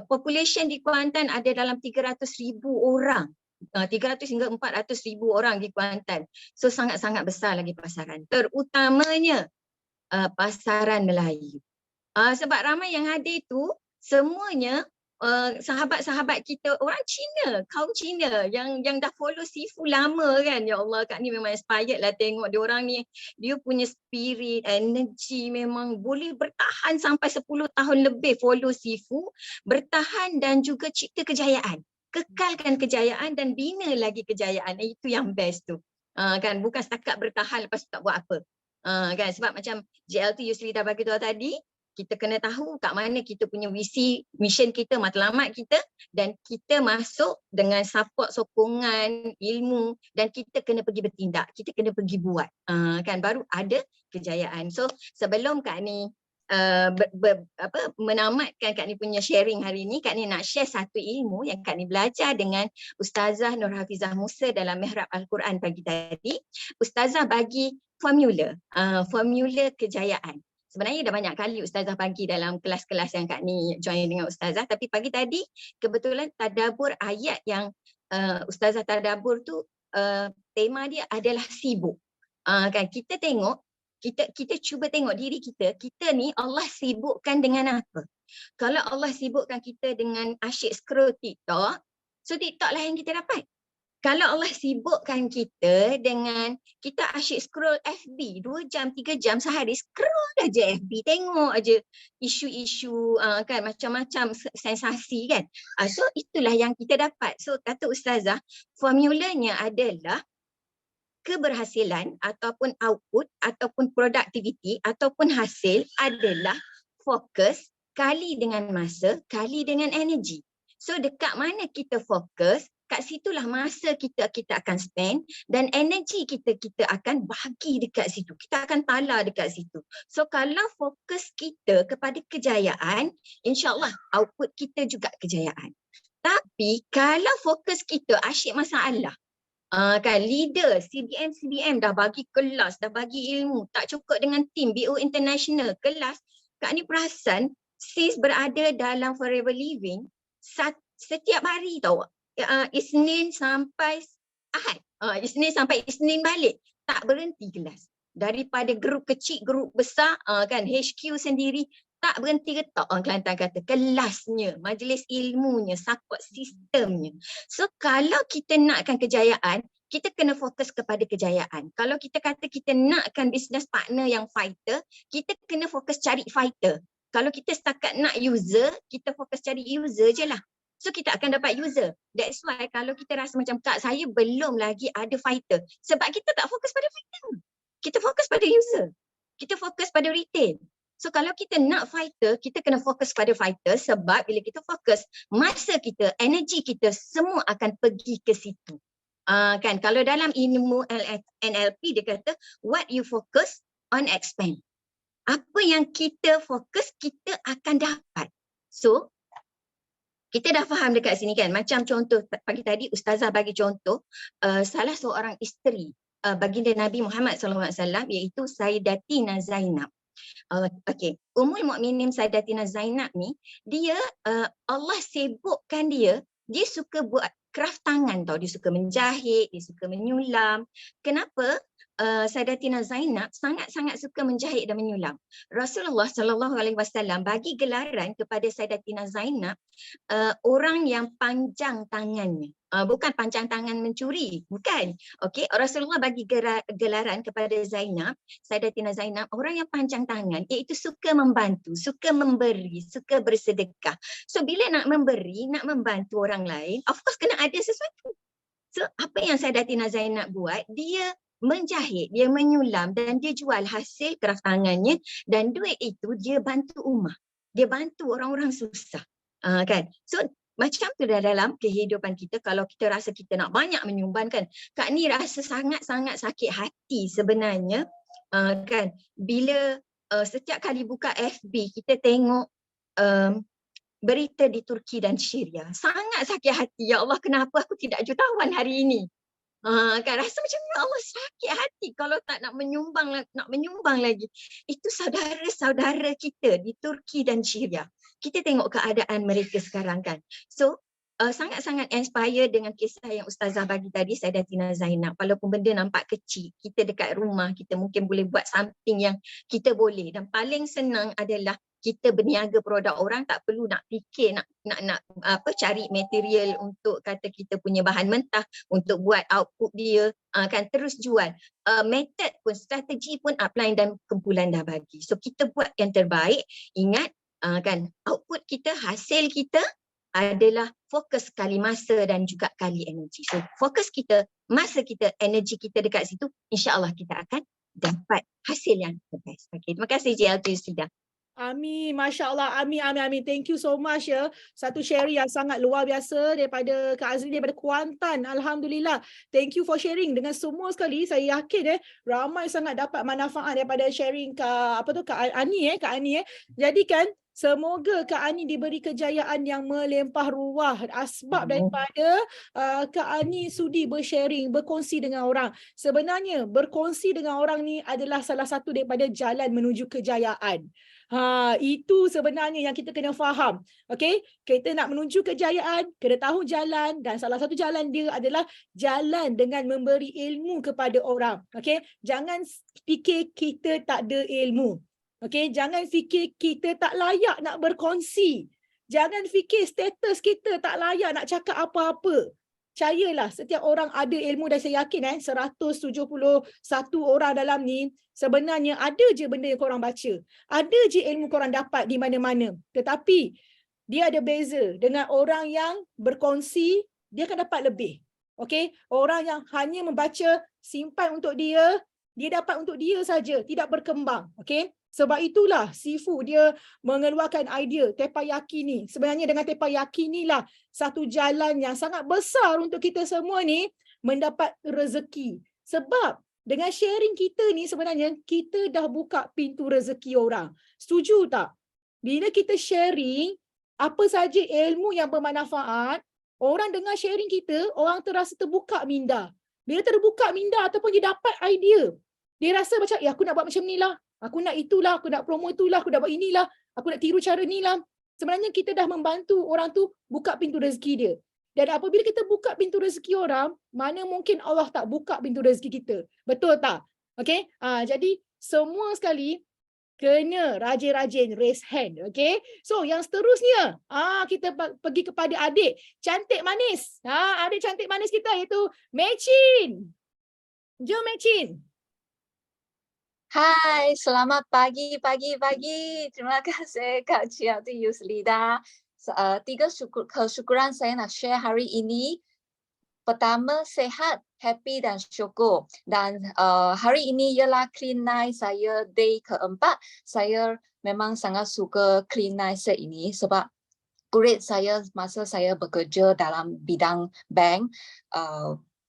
Population di Kuantan ada dalam 300,000 orang. 300 hingga 400,000 orang di Kuantan. So sangat-sangat besar lagi pasaran. Terutamanya pasaran Melayu. Sebab ramai yang hadir tu semuanya sahabat-sahabat kita orang Cina, kaum Cina yang dah follow Sifu lama kan. Ya Allah, Kak Ni memang inspired lah tengok dia orang ni. Dia punya spirit, energi memang boleh bertahan sampai 10 tahun lebih follow Sifu, bertahan dan juga cipta kejayaan. Kekalkan kejayaan dan bina lagi kejayaan. Itu yang best tu. Kan bukan setakat bertahan lepas tu tak buat apa. Kan sebab macam JLT Yusri dah bagi tahu tadi, kita kena tahu kat mana kita punya visi, mission kita, matlamat kita, dan kita masuk dengan support, sokongan, ilmu, dan kita kena pergi bertindak, kita kena pergi buat, kan baru ada kejayaan. So sebelum Kak Ni menamatkan Kak Ni punya sharing hari ni, Kak Ni nak share satu ilmu yang Kak Ni belajar dengan Ustazah Nur Hafizah Musa dalam Mihrab Al-Quran pagi tadi. Ustazah bagi formula kejayaan. Sebenarnya dah banyak kali Ustazah bagi dalam kelas-kelas yang Kak Ni join dengan Ustazah, tapi pagi tadi kebetulan tadabbur ayat yang Ustazah tadabbur tu tema dia adalah sibuk. Kan kita tengok, kita cuba tengok diri kita ni Allah sibukkan dengan apa? Kalau Allah sibukkan kita dengan asyik scroll TikTok, so TikTok lah yang kita dapat. Kalau Allah sibukkan kita dengan kita asyik scroll FB 2 jam, 3 jam sehari, scroll aja FB, tengok aja isu-isu kan macam-macam sensasi kan. So itulah yang kita dapat. So kata Ustazah, formulanya adalah keberhasilan ataupun output ataupun produktiviti ataupun hasil adalah fokus kali dengan masa kali dengan energi. So dekat mana kita fokus, kat situlah masa kita akan spend dan energi kita akan bagi dekat situ. Kita akan tala dekat situ. So kalau fokus kita kepada kejayaan, insya-Allah output kita juga kejayaan. Tapi kalau fokus kita asyik masalah, kan leader CBM dah bagi kelas, dah bagi ilmu, tak cukup dengan tim BO International kelas. Kak Ni perasan sis berada dalam Forever Living setiap hari tau. Isnin sampai Ahad. Isnin sampai Isnin balik. Tak berhenti kelas. Daripada grup kecil, grup besar, kan HQ sendiri, tak berhenti ketak orang Kelantan kata. Kelasnya, majlis ilmunya, support sistemnya. So kalau kita nakkan kejayaan, kita kena fokus kepada kejayaan. Kalau kita kata kita nakkan business partner yang fighter, kita kena fokus cari fighter. Kalau kita setakat nak user, kita fokus cari user je lah. So kita akan dapat user. That's why kalau kita rasa macam Kak, saya belum lagi ada fighter. Sebab kita tak fokus pada fighter. Kita fokus pada user. Kita fokus pada retail. So kalau kita nak fighter, kita kena fokus pada fighter sebab bila kita fokus, masa kita, energi kita semua akan pergi ke situ. Kan kalau dalam ilmu NLP dia kata what you focus on expand. Apa yang kita fokus, kita akan dapat. So kita dah faham dekat sini kan, macam contoh pagi tadi Ustazah bagi contoh salah seorang isteri baginda Nabi Muhammad SAW iaitu Sayyidatina Zainab. Okey, Ummul Mukminin Sayyidatina Zainab ni, dia Allah sibukkan dia suka buat craft tangan tau, dia suka menjahit, dia suka menyulam. Kenapa? Sayyidatina Zainab sangat-sangat suka menjahit dan menyulam. Rasulullah SAW bagi gelaran kepada Sayyidatina Zainab orang yang panjang tangannya. Bukan panjang tangan mencuri, bukan. Okey, Rasulullah bagi gelaran kepada Zainab, Sayyidatina Zainab, orang yang panjang tangan, iaitu suka membantu, suka memberi, suka bersedekah. So bila nak memberi, nak membantu orang lain, of course kena ada sesuatu. So apa yang Sayyidatina Zainab buat, dia menjahit, dia menyulam dan dia jual hasil craft tangannya dan duit itu dia bantu ummah. dia bantu orang-orang susah. Kan? So macam tu dalam kehidupan kita, kalau kita rasa kita nak banyak menyumbang kan, Kak Ni rasa sangat-sangat sakit hati sebenarnya, kan, bila setiap kali buka FB kita tengok berita di Turki dan Syria. Sangat sakit hati. Ya Allah, kenapa aku tidak jutawan hari ini? Kan rasa macam ya Allah, sakit hati kalau tak nak menyumbang lagi. Itu saudara-saudara kita di Turki dan Syria. Kita tengok keadaan mereka sekarang kan. So sangat-sangat inspire dengan kisah yang Ustazah bagi tadi, Sayyidatina Zainab. Walaupun benda nampak kecil, kita dekat rumah, kita mungkin boleh buat something yang kita boleh. Dan paling senang adalah kita berniaga produk orang, tak perlu nak fikir nak cari material untuk kata kita punya bahan mentah untuk buat output dia, kan terus jual. Method pun, strategi pun upline dan kumpulan dah bagi. So kita buat yang terbaik. Ingat kan, output kita, hasil kita adalah fokus kali masa dan juga kali energi. So fokus kita, masa kita, energi kita dekat situ, insya-Allah kita akan dapat hasil yang best. Okay, terima kasih JLT sudah. Amin, Masya Allah, amin, amin, amin. Thank you so much ya. Satu sharing yang sangat luar biasa daripada Kak Azri daripada Kuantan. Alhamdulillah. Thank you for sharing dengan semua sekali. Saya yakin ramai sangat dapat manfaat daripada sharing Kak Ani Kak Ani. Jadi kan semoga Kak Ani diberi kejayaan yang melimpah ruah asbab daripada Kak Ani sudi bersharing, berkongsi dengan orang. Sebenarnya berkongsi dengan orang ni adalah salah satu daripada jalan menuju kejayaan. Itu sebenarnya yang kita kena faham. Okey, kita nak menuju kejayaan, kena tahu jalan, dan salah satu jalan dia adalah jalan dengan memberi ilmu kepada orang. Okey, jangan fikir kita tak ada ilmu. Okey, jangan fikir kita tak layak nak berkongsi. Jangan fikir status kita tak layak nak cakap apa-apa. Percayalah, setiap orang ada ilmu, dan saya yakin 171 orang dalam ni sebenarnya ada je benda yang korang baca. Ada je ilmu korang dapat di mana-mana. Tetapi dia ada beza dengan orang yang berkongsi, dia akan dapat lebih. Okey, orang yang hanya membaca, simpan untuk dia, dia dapat untuk dia saja, tidak berkembang. Okey? Sebab itulah Sifu dia mengeluarkan idea Teppanyaki ni. Sebenarnya dengan Teppanyaki ni lah satu jalan yang sangat besar untuk kita semua ni mendapat rezeki. Sebab dengan sharing kita ni sebenarnya kita dah buka pintu rezeki orang. Setuju tak? Bila kita sharing apa saja ilmu yang bermanfaat, orang dengar sharing kita, orang terasa terbuka minda. Bila terbuka minda ataupun dia dapat idea, dia rasa macam, aku nak buat macam ni lah. Aku nak itulah, aku nak promo itulah, aku nak buat inilah, aku nak tiru cara ni lah. Sebenarnya kita dah membantu orang tu buka pintu rezeki dia. Dan apabila kita buka pintu rezeki orang, mana mungkin Allah tak buka pintu rezeki kita. Betul tak? Okay? Jadi semua sekali kena rajin-rajin raise hand. Okay? So yang seterusnya, kita pergi kepada adik cantik manis. Adik cantik manis kita iaitu Mechin. Jom Mechin. Hai, selamat pagi. Terima kasih Kak JLT Yuslida. 3 kesyukuran saya nak share hari ini. Pertama, sehat, happy dan syukur. Dan hari ini ialah Clean Night saya day keempat. Saya memang sangat suka Clean Night ini sebab kulit saya masa saya bekerja dalam bidang bank,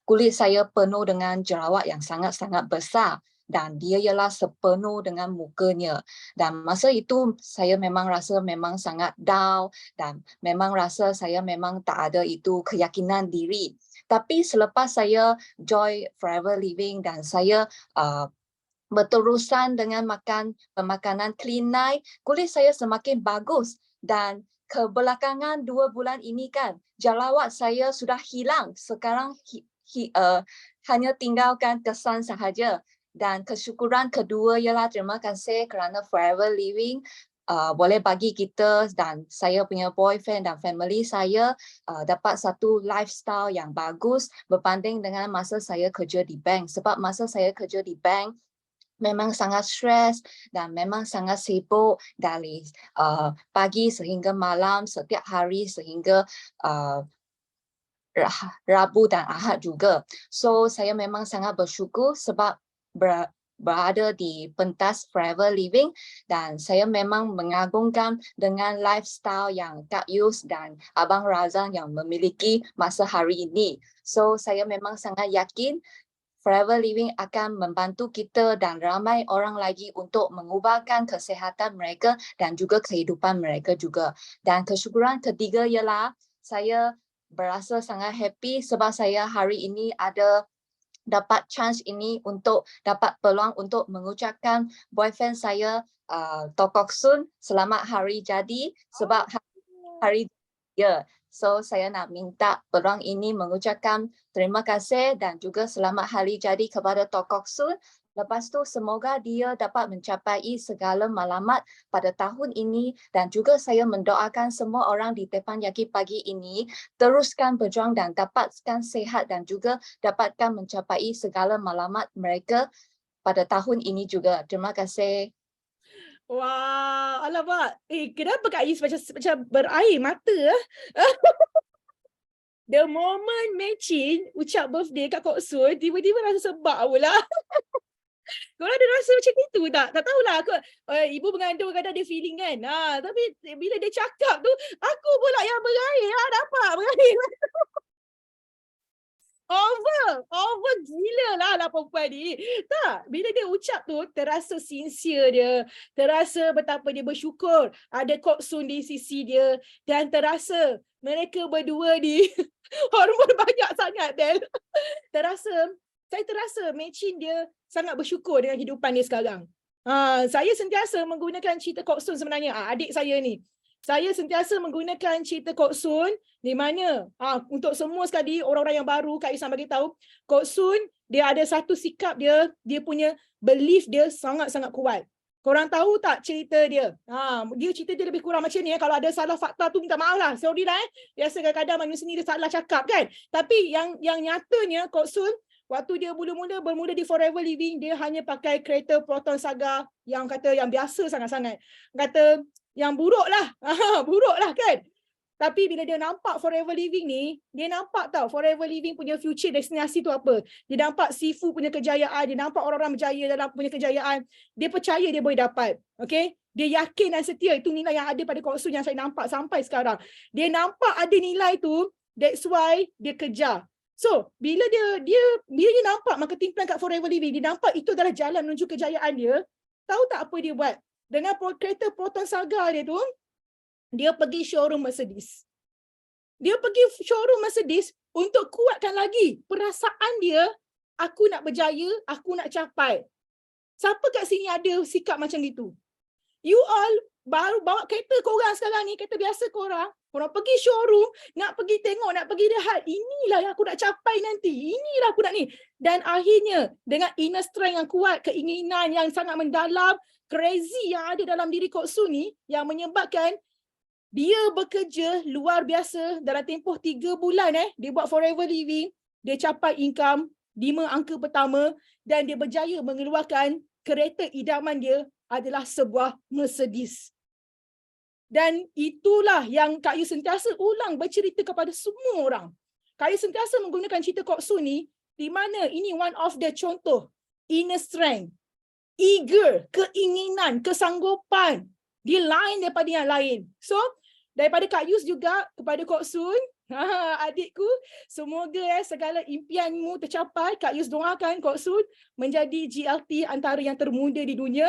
kulit saya penuh dengan jerawat yang sangat-sangat besar. Dan dia ialah sepenuh dengan mukanya. Dan masa itu saya memang rasa memang sangat down dan memang rasa saya memang tak ada itu keyakinan diri. Tapi selepas saya join Forever Living dan saya berterusan dengan makanan Clean Night, kulit saya semakin bagus. Dan kebelakangan 2 bulan ini kan, jerawat saya sudah hilang. Sekarang hanya tinggalkan kesan sahaja. Dan kesyukuran kedua ialah terima kasih kerana Forever Living boleh bagi kita dan saya punya boyfriend dan family saya dapat satu lifestyle yang bagus berbanding dengan masa saya kerja di bank. Sebab masa saya kerja di bank memang sangat stres dan memang sangat sibuk dari pagi sehingga malam setiap hari sehingga Rabu dan Ahad juga. So saya memang sangat bersyukur sebab berada di pentas Forever Living dan saya memang mengagumkan dengan lifestyle yang Kak Yus dan Abang Razan yang memiliki masa hari ini. So saya memang sangat yakin Forever Living akan membantu kita dan ramai orang lagi untuk mengubahkan kesihatan mereka dan juga kehidupan mereka juga. Dan kesyukuran ketiga ialah saya berasa sangat happy sebab saya hari ini ada dapat chance ini untuk dapat peluang untuk mengucapkan boyfriend saya Tok Kok Sun selamat hari jadi sebab hari dia. So saya nak minta peluang ini mengucapkan terima kasih dan juga selamat hari jadi kepada Tok Kok Sun. Lepas tu semoga dia dapat mencapai segala matlamat pada tahun ini dan juga saya mendoakan semua orang di Tepan Yaki pagi ini teruskan berjuang dan dapatkan sihat dan juga dapatkan mencapai segala matlamat mereka pada tahun ini juga. Terima kasih. Wah, alamak. Kenapa Kak Is macam berair mata? The moment Mechin ucap birthday Kak Kok Sun, tiba-tiba rasa sebab pula. Korang ada rasa macam itu tak? Tak tahulah. Ibu mengandung kadang ada feeling kan. Tapi bila dia cakap tu, aku pula yang berair. Dapat berair. Over gila lah perempuan ni. Tak, bila dia ucap tu, terasa sincere dia. Terasa betapa dia bersyukur ada Kok Sun di sisi dia. Dan terasa mereka berdua ni, hormon banyak sangat, Bel. Saya terasa Mechin dia sangat bersyukur dengan kehidupan dia sekarang. Saya sentiasa menggunakan cerita Kok Sun sebenarnya. Adik saya ni. Saya sentiasa menggunakan cerita Kok Sun di mana untuk semua sekali orang-orang yang baru Kak Isan bagi tahu Kok Sun dia ada satu sikap dia punya belief dia sangat-sangat kuat. Korang tahu tak cerita dia? Dia cerita dia lebih kurang macam ni. Kalau ada salah fakta tu minta maaf lah. Sorry lah. Biasa kadang-kadang manusia ni dia salah cakap kan. Tapi yang nyatanya Kok Sun waktu dia bermula di Forever Living, dia hanya pakai kereta Proton Saga yang kata yang biasa sangat-sangat. Kata yang buruk lah kan. Tapi bila dia nampak Forever Living ni, dia nampak tau Forever Living punya future destinasi tu apa. Dia nampak Sifu punya kejayaan, dia nampak orang-orang berjaya dalam punya kejayaan. Dia percaya dia boleh dapat. Okay? Dia yakin dan setia, itu nilai yang ada pada Kok Sun yang saya nampak sampai sekarang. Dia nampak ada nilai tu, that's why dia kejar. So, bila dia nampak marketing plan kat Forever Living, dia nampak itu adalah jalan menuju kejayaan dia. Tahu tak apa dia buat? Dengan kereta Proton Saga dia tu, dia pergi showroom Mercedes. Dia pergi showroom Mercedes untuk kuatkan lagi perasaan dia, aku nak berjaya, aku nak capai. Siapa kat sini ada sikap macam itu? You all baru bawa kereta korang sekarang ni, kereta biasa korang pergi showroom, nak pergi tengok, nak pergi lihat, inilah yang aku nak capai nanti, inilah aku nak ni. Dan akhirnya, dengan inner strength yang kuat, keinginan yang sangat mendalam, crazy yang ada dalam diri Kok Sun ni, yang menyebabkan dia bekerja luar biasa dalam tempoh 3 bulan dia buat Forever Living, dia capai income 5 angka pertama dan dia berjaya mengeluarkan kereta idaman dia adalah sebuah Mercedes. Dan itulah yang Kak Yu sentiasa ulang bercerita kepada semua orang. Kak Yu sentiasa menggunakan cerita Kok Sun ni, di mana ini one of the contoh inner strength, eager, keinginan, kesanggupan. Dia lain daripada yang lain. So, daripada Kak Yus juga kepada Kok Sun, adikku, semoga segala impianmu tercapai. Kak Yus doakan Kok Sun menjadi GLT antara yang termuda di dunia.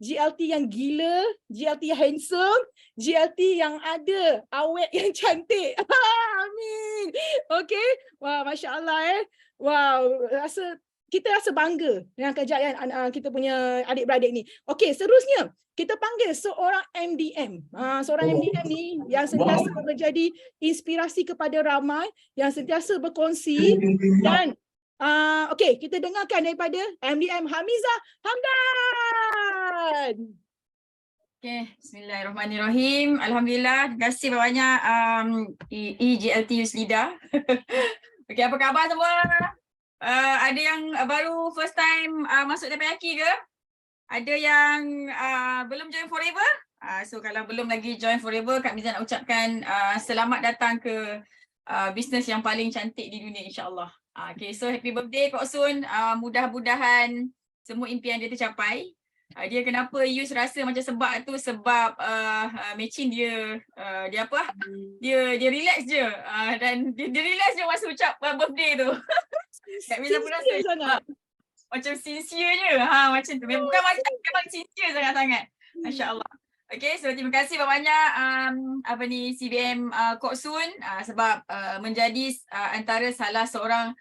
GLT yang gila, GLT yang handsome, GLT yang ada awet yang cantik. Amin. Okay. Wah, Masya Allah Wow, kita rasa bangga dengan kejayaan kita punya adik-beradik ni. Okey, seterusnya kita panggil seorang MDM. Seorang MDM ni yang sentiasa menjadi inspirasi kepada ramai, yang sentiasa berkongsi dan okey, kita dengarkan daripada MDM Hamizah Hamdan. Okay, bismillahirrahmanirrahim. Alhamdulillah, terima kasih banyak EGLT Yuslida. Okay, apa khabar semua? Ada yang baru first time masuk Teppanyaki ke? Ada yang belum join Forever? So kalau belum lagi join Forever, Kak Miza nak ucapkan selamat datang ke bisnes yang paling cantik di dunia, insyaAllah. Okay, so happy birthday Kok Sun. Mudah-mudahan semua impian dia tercapai. Dia kenapa Yus rasa macam sebab tu sebab matching dia dia apa? Dia relax je. Dan dia relax je masa ucap birthday tu. Kak Miza pun rasa Sincere sangat. macam sincere je. Macam tu. Bukan macam, memang sincere sangat-sangat. Masya-Allah. Okay, so terima kasih banyak CBM Kok Sun sebab menjadi antara salah seorang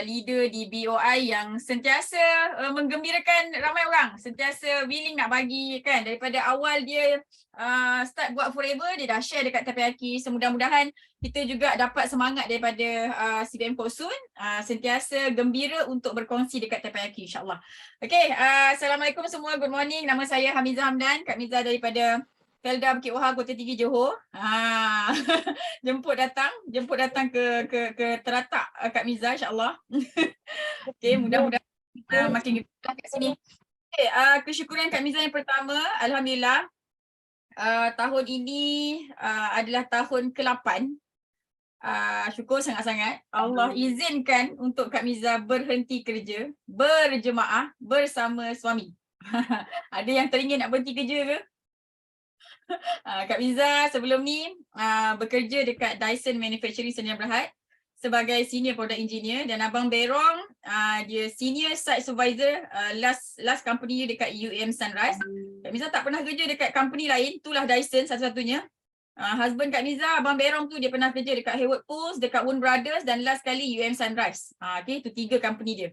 leader di BOI yang sentiasa menggembirakan ramai orang, sentiasa willing nak bagi kan. Daripada awal dia start buat Forever, dia dah share dekat Takoyaki. So mudah-mudahan kita juga dapat semangat daripada CBM Kok Sun, sentiasa gembira untuk berkongsi dekat Takoyaki, insyaAllah. Okay, Assalamualaikum semua, good morning. Nama saya Hamizah Hamdan, Kak Miza daripada Felda Bukit Wahar, Kota Tinggi, Johor. Jemput datang ke teratak Kak Miza, insyaAllah. Okay, mudah-mudahan makin gembira kat sini. Okay, kesyukuran Kak Miza yang pertama, Alhamdulillah. Tahun ini adalah tahun ke-8. Syukur sangat-sangat Allah izinkan untuk Kak Miza berhenti kerja, berjemaah bersama suami. Ada yang teringin nak berhenti kerja ke? Kak Miza sebelum ni bekerja dekat Dyson Manufacturing Sdn Bhd sebagai senior product engineer, dan Abang Berong dia senior site supervisor last company dia dekat UM Sunrise. Kak Miza tak pernah kerja dekat company lain, itulah Dyson satu-satunya. Husband Kak Miza, Abang Berong tu dia pernah kerja dekat Hayward Pools, dekat Woon Brothers, dan last kali UM Sunrise. Okay, tu 3 company dia.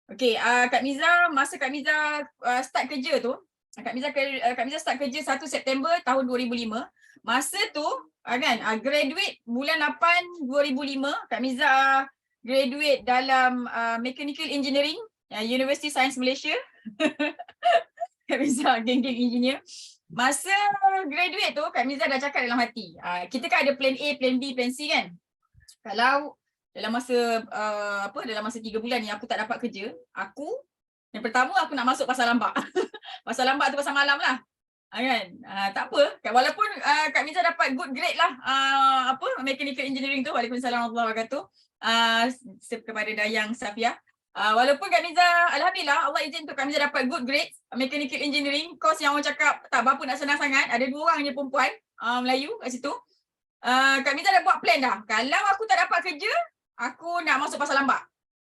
Okay, Kak Miza, masa Kak Miza start kerja tu, Kak Miza start kerja 1 September tahun 2005. Masa tu kan graduate bulan 8 2005, Kak Miza graduate dalam Mechanical Engineering University Science Malaysia. Kak Miza geng-geng engineer. Masa graduate tu Kak Miza dah cakap dalam hati, kita kan ada plan A, plan B, plan C kan. Kalau dalam masa dalam masa 3 bulan ni aku tak dapat kerja, yang pertama aku nak masuk pasar lambak. Pasar lambak tu pasar malam lah. Kan? Tak apa. Walaupun Kak Miza dapat good grade lah Mechanical Engineering tu. Waalaikumsalam warahmatullahi wabarakatuh. Kepada Dayang Safia. Walaupun Kak Miza, Alhamdulillah Allah izin untuk Kak Miza dapat good grade Mechanical Engineering. Course yang orang cakap tak berapa nak senang sangat. Ada 2 orang je perempuan Melayu kat situ. Kak Miza dah buat plan dah. Kalau aku tak dapat kerja, aku nak masuk pasar lambak.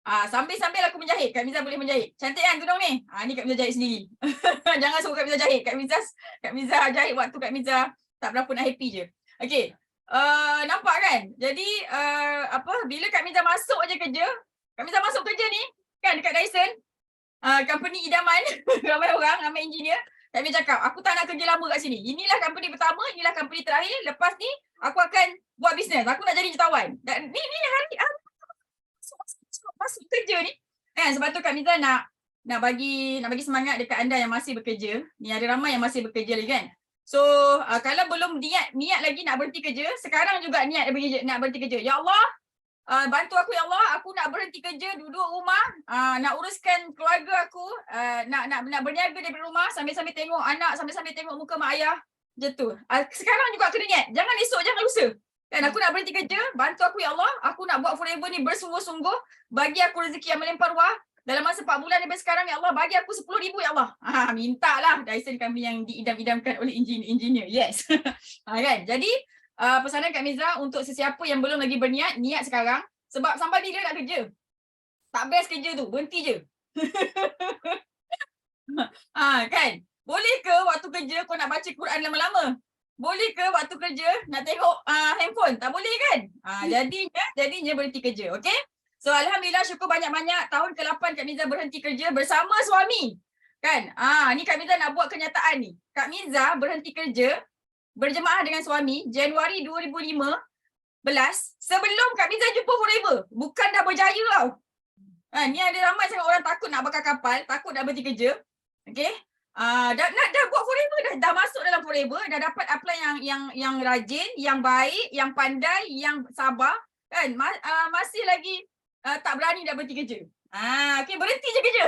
Sambil-sambil aku menjahit. Kak Miza boleh menjahit. Cantik kan tudung ni? Ni Kak Miza jahit sendiri. Jangan suruh Kak Miza jahit. Kak Miza jahit waktu Kak Miza tak berapa nak happy je. Okay. Nampak kan? Jadi bila Kak Miza masuk aja kerja, Kak Miza masuk kerja ni kan dekat Dyson, company idaman, ramai orang, ramai engineer. Kak Miza cakap, aku tak nak kerja lama kat sini. Inilah company pertama, inilah company terakhir. Lepas ni aku akan buat bisnes. Aku nak jadi jutawan. Dan ni hari masuk kerja ni kan. Sebab tu Kak Miza nak bagi semangat dekat anda yang masih bekerja. Ni ada ramai yang masih bekerja lagi kan. So kalau belum niat lagi nak berhenti kerja, sekarang juga niat nak berhenti kerja. Ya Allah, bantu aku ya Allah, aku nak berhenti kerja, duduk rumah, nak uruskan keluarga aku, nak berniaga daripada rumah sambil-sambil tengok anak, sambil-sambil tengok muka mak ayah. Macam tu. Sekarang juga kena niat. Jangan esok, jangan lusa. Kan aku nak berhenti kerja, bantu aku ya Allah, aku nak buat Forever ni bersungguh-sungguh, bagi aku rezeki yang melimpah ruah. Dalam masa 4 bulan daripada sekarang ya Allah, bagi aku 10,000 ya Allah. Mintalah Dyson kami yang diidam-idamkan oleh engineer. Yes. Kan? Jadi pesanan Kak Miza untuk sesiapa yang belum lagi berniat, niat sekarang. Sebab sampai bila nak kerja? Tak best kerja tu, berhenti je. Kan? Boleh ke waktu kerja kau nak baca Quran lama-lama? Boleh ke waktu kerja nak tengok handphone? Tak boleh kan? Jadinya berhenti kerja. Okay? So Alhamdulillah, syukur banyak-banyak. Tahun ke-8 Kak Miza berhenti kerja bersama suami. Kan? Ni Kak Miza nak buat kenyataan ni. Kak Miza berhenti kerja berjemaah dengan suami Januari 2015 sebelum Kak Miza jumpa Forever. Bukan dah berjaya tau. Ni ada ramai sangat orang takut nak bakar kapal, takut nak berhenti kerja. Okay? Dah buat Forever, dah masuk dalam Forever, dah dapat apply yang rajin, yang baik, yang pandai, yang sabar, kan? Masih lagi tak berani nak berhenti kerja. Okay, berhenti je kerja.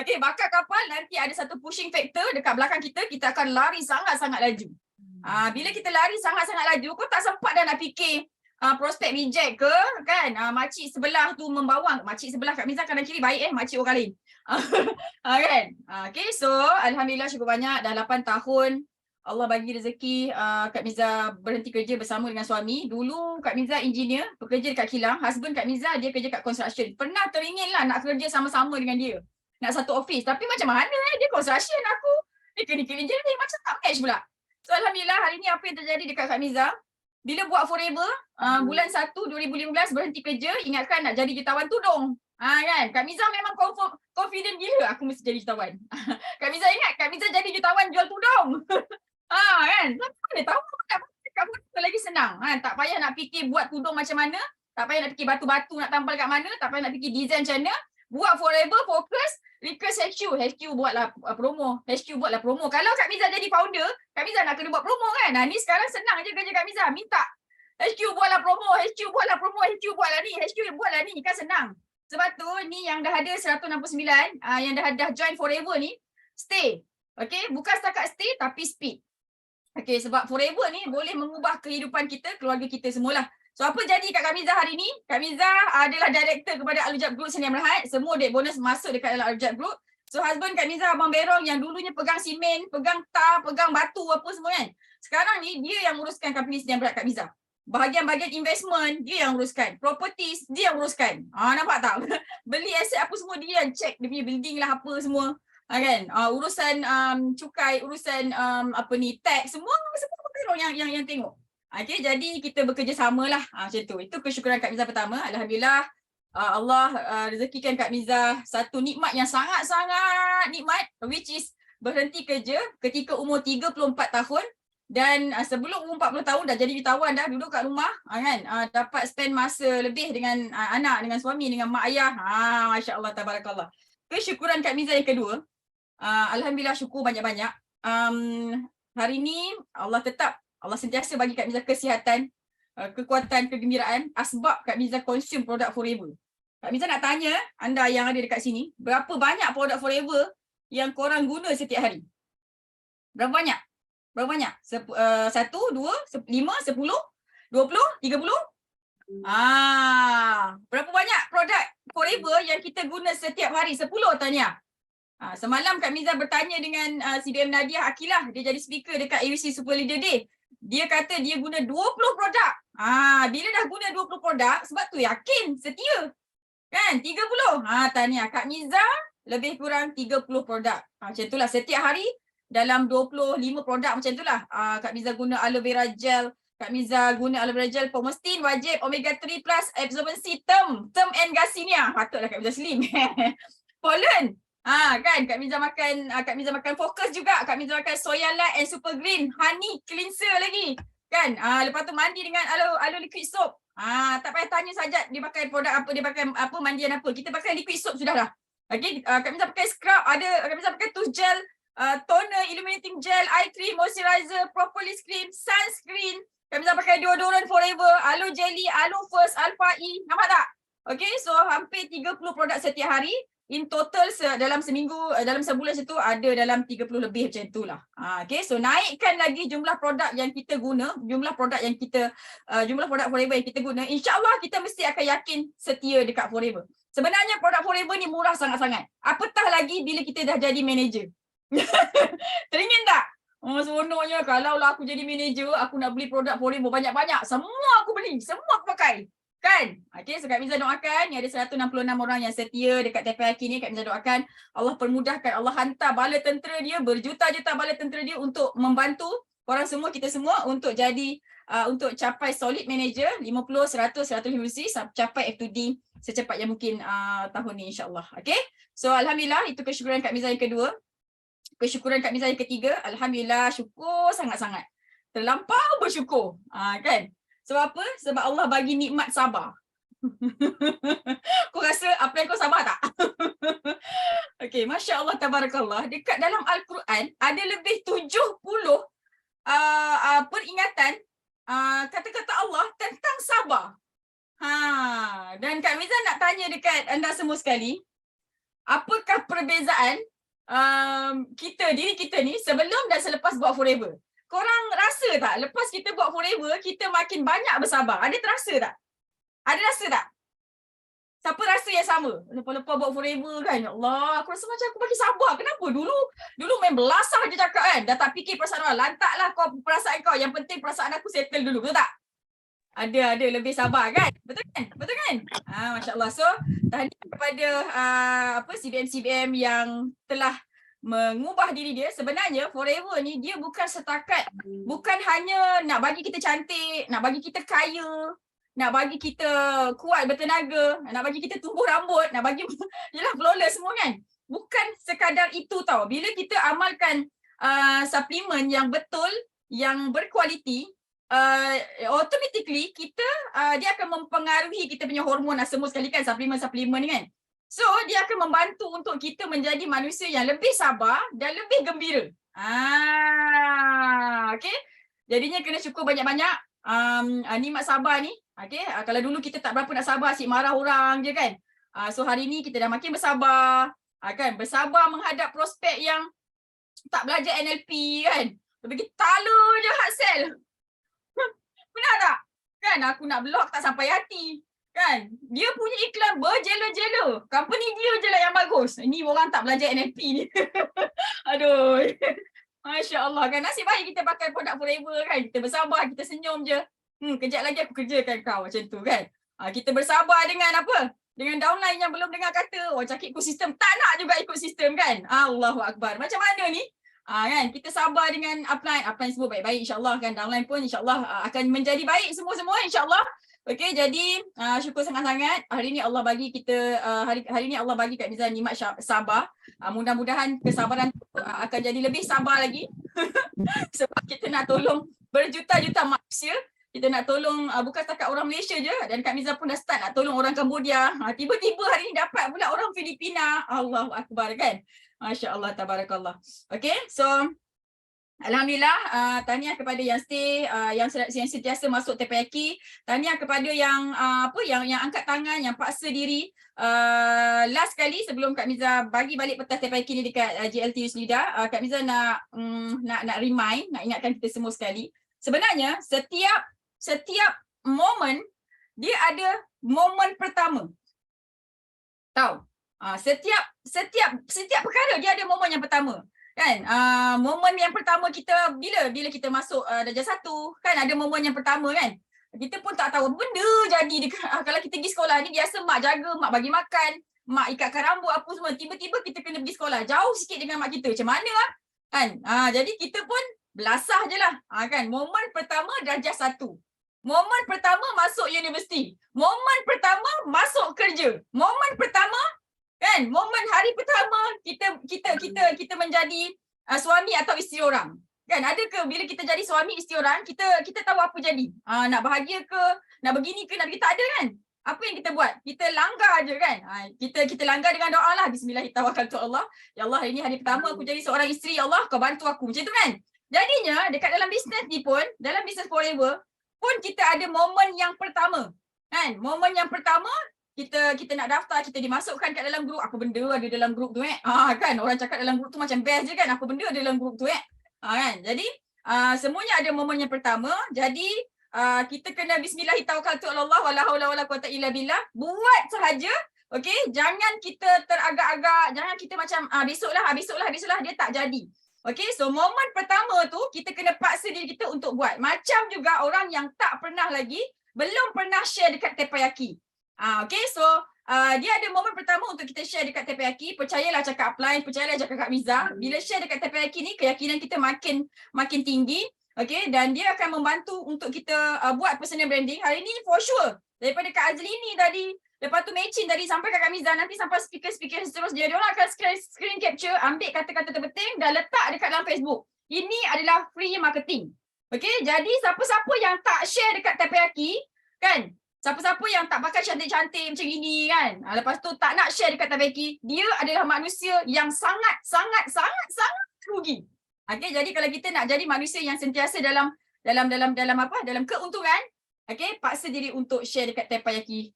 Okay, bakar kapal, nanti ada satu pushing factor dekat belakang kita akan lari sangat-sangat laju. Bila kita lari sangat-sangat laju, kau tak sempat dah nak fikir prospek reject ke kan, makcik sebelah tu membawang, makcik sebelah Kak Miza kanan kiri baik makcik orang lain. Kan? Okay, so alhamdulillah syukur banyak dah 8 tahun Allah bagi rezeki Kak Miza berhenti kerja bersama dengan suami. Dulu Kak Miza engineer, bekerja dekat kilang. Husband Kak Miza dia kerja kat construction. Pernah teringin lah nak kerja sama-sama dengan dia. Nak satu office. Tapi macam mana dia construction, aku dia kerja engineer, macam tak match pula. So alhamdulillah hari ni apa yang terjadi dekat Kak Miza, bila buat forever, bulan 1 2015 berhenti kerja, ingatkan nak jadi jutawan tudung. Kan? Kak Miza memang confident gila aku mesti jadi jutawan. Kak Miza ingat Kak Miza jadi jutawan jual tudung. Kan? Mana tahu nak kat forever lagi senang. Tak payah nak fikir buat tudung macam mana, tak payah nak fikir batu-batu nak tampal kat mana, tak payah nak fikir design macam mana. Buat forever, fokus, request HQ buatlah promo. HQ buatlah promo. Kalau Kak Miza jadi founder, Kak Miza nak kena buat promo kan? Ni sekarang senang je kerja Kak Miza. Minta HQ buatlah promo, HQ buatlah promo, HQ buatlah ni, HQ buatlah ni. Kan senang. Sebab tu ni yang dah ada 169, yang dah join forever ni, stay. Okay, bukan setakat stay tapi speed. Okay, sebab forever ni boleh mengubah kehidupan kita, keluarga kita semualah. So apa jadi kat Kak Miza hari ni? Kak Miza adalah director kepada Al-Ujab Group Sdn Bhd. Semua duit bonus masuk dekat dalam Al-Ujab Group. So husband Kak Miza, Abang Berong yang dulunya pegang simen, pegang tar, pegang batu apa semua kan. Sekarang ni dia yang uruskan company Sdn Bhd Kak Miza. Bahagian-bahagian investment dia yang uruskan. Properties dia yang uruskan. Nampak tak? Beli aset apa semua dia yang check dia punya building lah apa semua. Kan? Urusan cukai, urusan tax semua Abang Berong yang tengok. Okay, jadi kita bekerja samalah macam tu. Itu kesyukuran Kak Miza pertama. Alhamdulillah Allah rezekikan Kak Miza satu nikmat yang sangat-sangat nikmat, which is berhenti kerja ketika umur 34 tahun dan sebelum umur 40 tahun dah jadi jutawan dah, duduk kat rumah kan, dapat spend masa lebih dengan anak, dengan suami, dengan mak ayah. Masya-Allah tabarakallah. Kesyukuran Kak Miza yang kedua, alhamdulillah syukur banyak-banyak. Hari ni Allah sentiasa bagi Kak Miza kesihatan, kekuatan, kegembiraan asbab Kak Miza consume produk forever. Kak Miza nak tanya anda yang ada dekat sini, berapa banyak produk forever yang korang guna setiap hari? Berapa banyak? Berapa banyak? 1, 2, 5, 10, 20, 30? Berapa banyak produk forever yang kita guna setiap hari? 10 tanya. Semalam Kak Miza bertanya dengan CDM Nadia Akilah, dia jadi speaker dekat AUC Super Leader Day. Dia kata dia guna 20 produk. Bila dah guna 20 produk, sebab tu yakin, setia. Kan? 30. Tanya Kak Miza lebih kurang 30 produk. Macam itulah setiap hari dalam 25 produk macam itulah. Kak Miza guna aloe vera gel, Kak Miza guna aloe vera gel Pomestin wajib, omega 3 plus absorbency term and gasinia. Patutlah Kak Miza slim. Pollen. Kan Kak Miza makan fokus juga, Kak Miza makan soya light and super green honey cleanser lagi kan. Lepas tu mandi dengan aloe liquid soap. Tak payah tanya saja dia pakai produk apa, dia pakai apa, mandian apa, kita pakai liquid soap sudahlah. Okey, Kak Miza pakai scrub, ada Kak Miza pakai tooth gel, toner, illuminating gel, eye cream, moisturizer, propolis cream, sunscreen. Kak Miza pakai deodorant forever, aloe jelly, aloe first, alpha E. Nampak tak? Okey, so hampir 30 produk setiap hari. In total dalam seminggu, dalam sebulan situ ada dalam 30 lebih macam itulah. Okay, so naikkan lagi jumlah produk yang kita guna, jumlah produk forever yang kita guna. InsyaAllah kita mesti akan yakin setia dekat forever. Sebenarnya produk forever ni murah sangat-sangat. Apatah lagi bila kita dah jadi manager. Teringin tak? Seronoknya kalau lah aku jadi manager, aku nak beli produk forever banyak-banyak. Semua aku beli, semua aku pakai. Kan? Okay, so Kak Miza doakan, ni ada 166 orang yang setia dekat TPIQ ni. Kak Miza doakan Allah permudahkan, Allah hantar bala tentera dia, berjuta-juta bala tentera dia untuk membantu korang semua, kita semua untuk jadi, untuk capai solid manager 50, 100, 150, capai F2D secepat yang mungkin tahun ni insyaAllah. Okay, so alhamdulillah itu kesyukuran Kak Miza yang kedua. Kesyukuran Kak Miza yang ketiga, alhamdulillah syukur sangat-sangat. Terlampau bersyukur. Kan? Sebab apa? Sebab Allah bagi nikmat sabar. Kau rasa apa yang kau sabar tak? Okey, Masya Allah tabarakallah. Dekat dalam Al-Quran ada lebih 70 peringatan kata-kata Allah tentang sabar. Dan Kak Miza nak tanya dekat anda semua sekali, apakah perbezaan diri kita ni sebelum dan selepas buat forever? korang rasa tak lepas kita buat forever, kita makin banyak bersabar? Ada terasa tak? Ada rasa tak? Siapa rasa yang sama? Lepas-lepas buat forever kan, ya Allah, aku rasa macam aku makin sabar. Kenapa? Dulu main belasah je cakap kan. Dah tak fikir perasaan orang. Lantaklah kau perasaan kau. Yang penting perasaan aku settle dulu. Betul tak? Ada lebih sabar kan? Betul kan? Betul kan? Masya Allah. So, tahniah kepada CBM yang telah mengubah diri dia. Sebenarnya forever ni dia bukan setakat, bukan hanya nak bagi kita cantik, nak bagi kita kaya, nak bagi kita kuat bertenaga, nak bagi kita tumbuh rambut, nak bagi jelah flawless semua kan. Bukan sekadar itu tau. Bila kita amalkan suplemen yang betul, yang berkualiti, automatically kita dia akan mempengaruhi kita punya hormon semua sekali kan, suplemen ni kan. So dia akan membantu untuk kita menjadi manusia yang lebih sabar dan lebih gembira. Okay. Jadinya kena syukur banyak-banyak nikmat sabar ni. Okay. Kalau dulu kita tak berapa nak sabar, asyik marah orang je kan. So hari ni kita dah makin bersabar. Kan, bersabar menghadap prospek yang tak belajar NLP kan. Bagi tala je hard sell. Benar tak? Kan aku nak blog tak sampai hati. Kan? Dia punya iklan berjela-jela. Company dia je lah yang bagus. Ini orang tak belajar NLP ni. Aduh. Masya Allah kan. Nasib baik kita pakai produk forever kan. Kita bersabar, kita senyum je. Kejap lagi aku kerjakan kau macam tu kan. Kita bersabar dengan apa? Dengan downline yang belum dengar kata. Orang cakap ikut sistem. Tak nak juga ikut sistem kan. Allahu Akbar. Macam mana ni? Kan kita sabar dengan upline semua baik-baik insya-Allah kan, downline pun insya-Allah akan menjadi baik semua insya-Allah. Okey, jadi syukur sangat-sangat hari ni Allah bagi kita hari ni Allah bagi Kak Miza nikmat sabar. Mudah-mudahan kesabaran akan jadi lebih sabar lagi. Sebab kita nak tolong berjuta-juta manusia. Kita nak tolong bukan setakat orang Malaysia je, dan Kak Miza pun dah start nak tolong orang Cambodia. Tiba-tiba hari ni dapat pula orang Filipina. Allahu Akbar kan. Masya Allah, tabarakallah. Okay, so alhamdulillah, tahniah kepada yang stay, yang sentiasa masuk teppanyaki. Tahniah kepada yang yang angkat tangan, yang paksa diri. Last kali sebelum Kak Miza bagi balik petas teppanyaki ni dekat JLT Yusnida, Kak Miza nak remind, nak ingatkan kita semua sekali. Sebenarnya setiap momen dia ada momen pertama. Tahu? Setiap perkara dia ada momen yang pertama kan. Momen yang pertama kita bila kita masuk darjah 1 kan, ada momen yang pertama kan. Kita pun tak tahu benda jadi kalau kita pergi sekolah ni biasa mak jaga, mak bagi makan, mak ikatkan rambut apa semua, tiba-tiba kita kena pergi sekolah jauh sikit dengan mak kita. Macam mana kan? Jadi kita pun belasah je lah kan. Momen pertama darjah 1. Momen pertama masuk universiti. Momen pertama masuk kerja. Momen pertama kan, momen hari pertama kita menjadi suami atau isteri orang. Kan, ada ke bila kita jadi suami isteri orang, kita tahu apa jadi? Nak bahagia ke, nak begini ke, nak begitu, tak ada kan? Apa yang kita buat? Kita langgar je kan? Kita langgar dengan doa lah. Bismillahirrahmanirrahim. Ya Allah, hari ni hari pertama aku jadi seorang isteri, ya Allah kau bantu aku. Macam tu kan? Jadinya dekat dalam bisnes ni pun, dalam bisnes forever pun kita ada momen yang pertama. Kan? Momen yang pertama kita nak daftar, kita dimasukkan kat dalam grup. Apa benda ada dalam grup tu kan, orang cakap dalam grup tu macam best je kan. Apa benda ada dalam grup tu kan. Jadi semuanya ada momen yang pertama. Jadi kita kena bismillahirrahmanirrahim, wala haula wala quwata illa billah. Buat sahaja. Okey, jangan kita teragak-agak, jangan kita macam besoklah dia tak jadi. Okey, so momen pertama tu kita kena paksa diri kita untuk buat. Macam juga orang yang tak pernah lagi, belum pernah share dekat teppanyaki. Okay, so dia ada momen pertama untuk kita share dekat teppanyaki. Percayalah cakap upline, percayalah cakap Kak Miza. Bila share dekat teppanyaki ni, keyakinan kita makin tinggi. Okay, dan dia akan membantu untuk kita buat personal branding. Hari ni for sure, daripada Kak Azlini tadi, lepas tu Mechin tadi sampai Kak Miza, nanti sampai speaker-speaker seterusnya, dia orang akan screen capture, ambil kata-kata terpenting dan letak dekat dalam Facebook. Ini adalah free marketing. Okay, jadi siapa-siapa yang tak share dekat teppanyaki kan, siapa-siapa yang tak pakai cantik-cantik macam ini kan, lepas tu tak nak share dekat teppanyaki, dia adalah manusia yang sangat rugi. Okay, jadi kalau kita nak jadi manusia yang sentiasa dalam keuntungan, okay, paksa diri untuk share dekat teppanyaki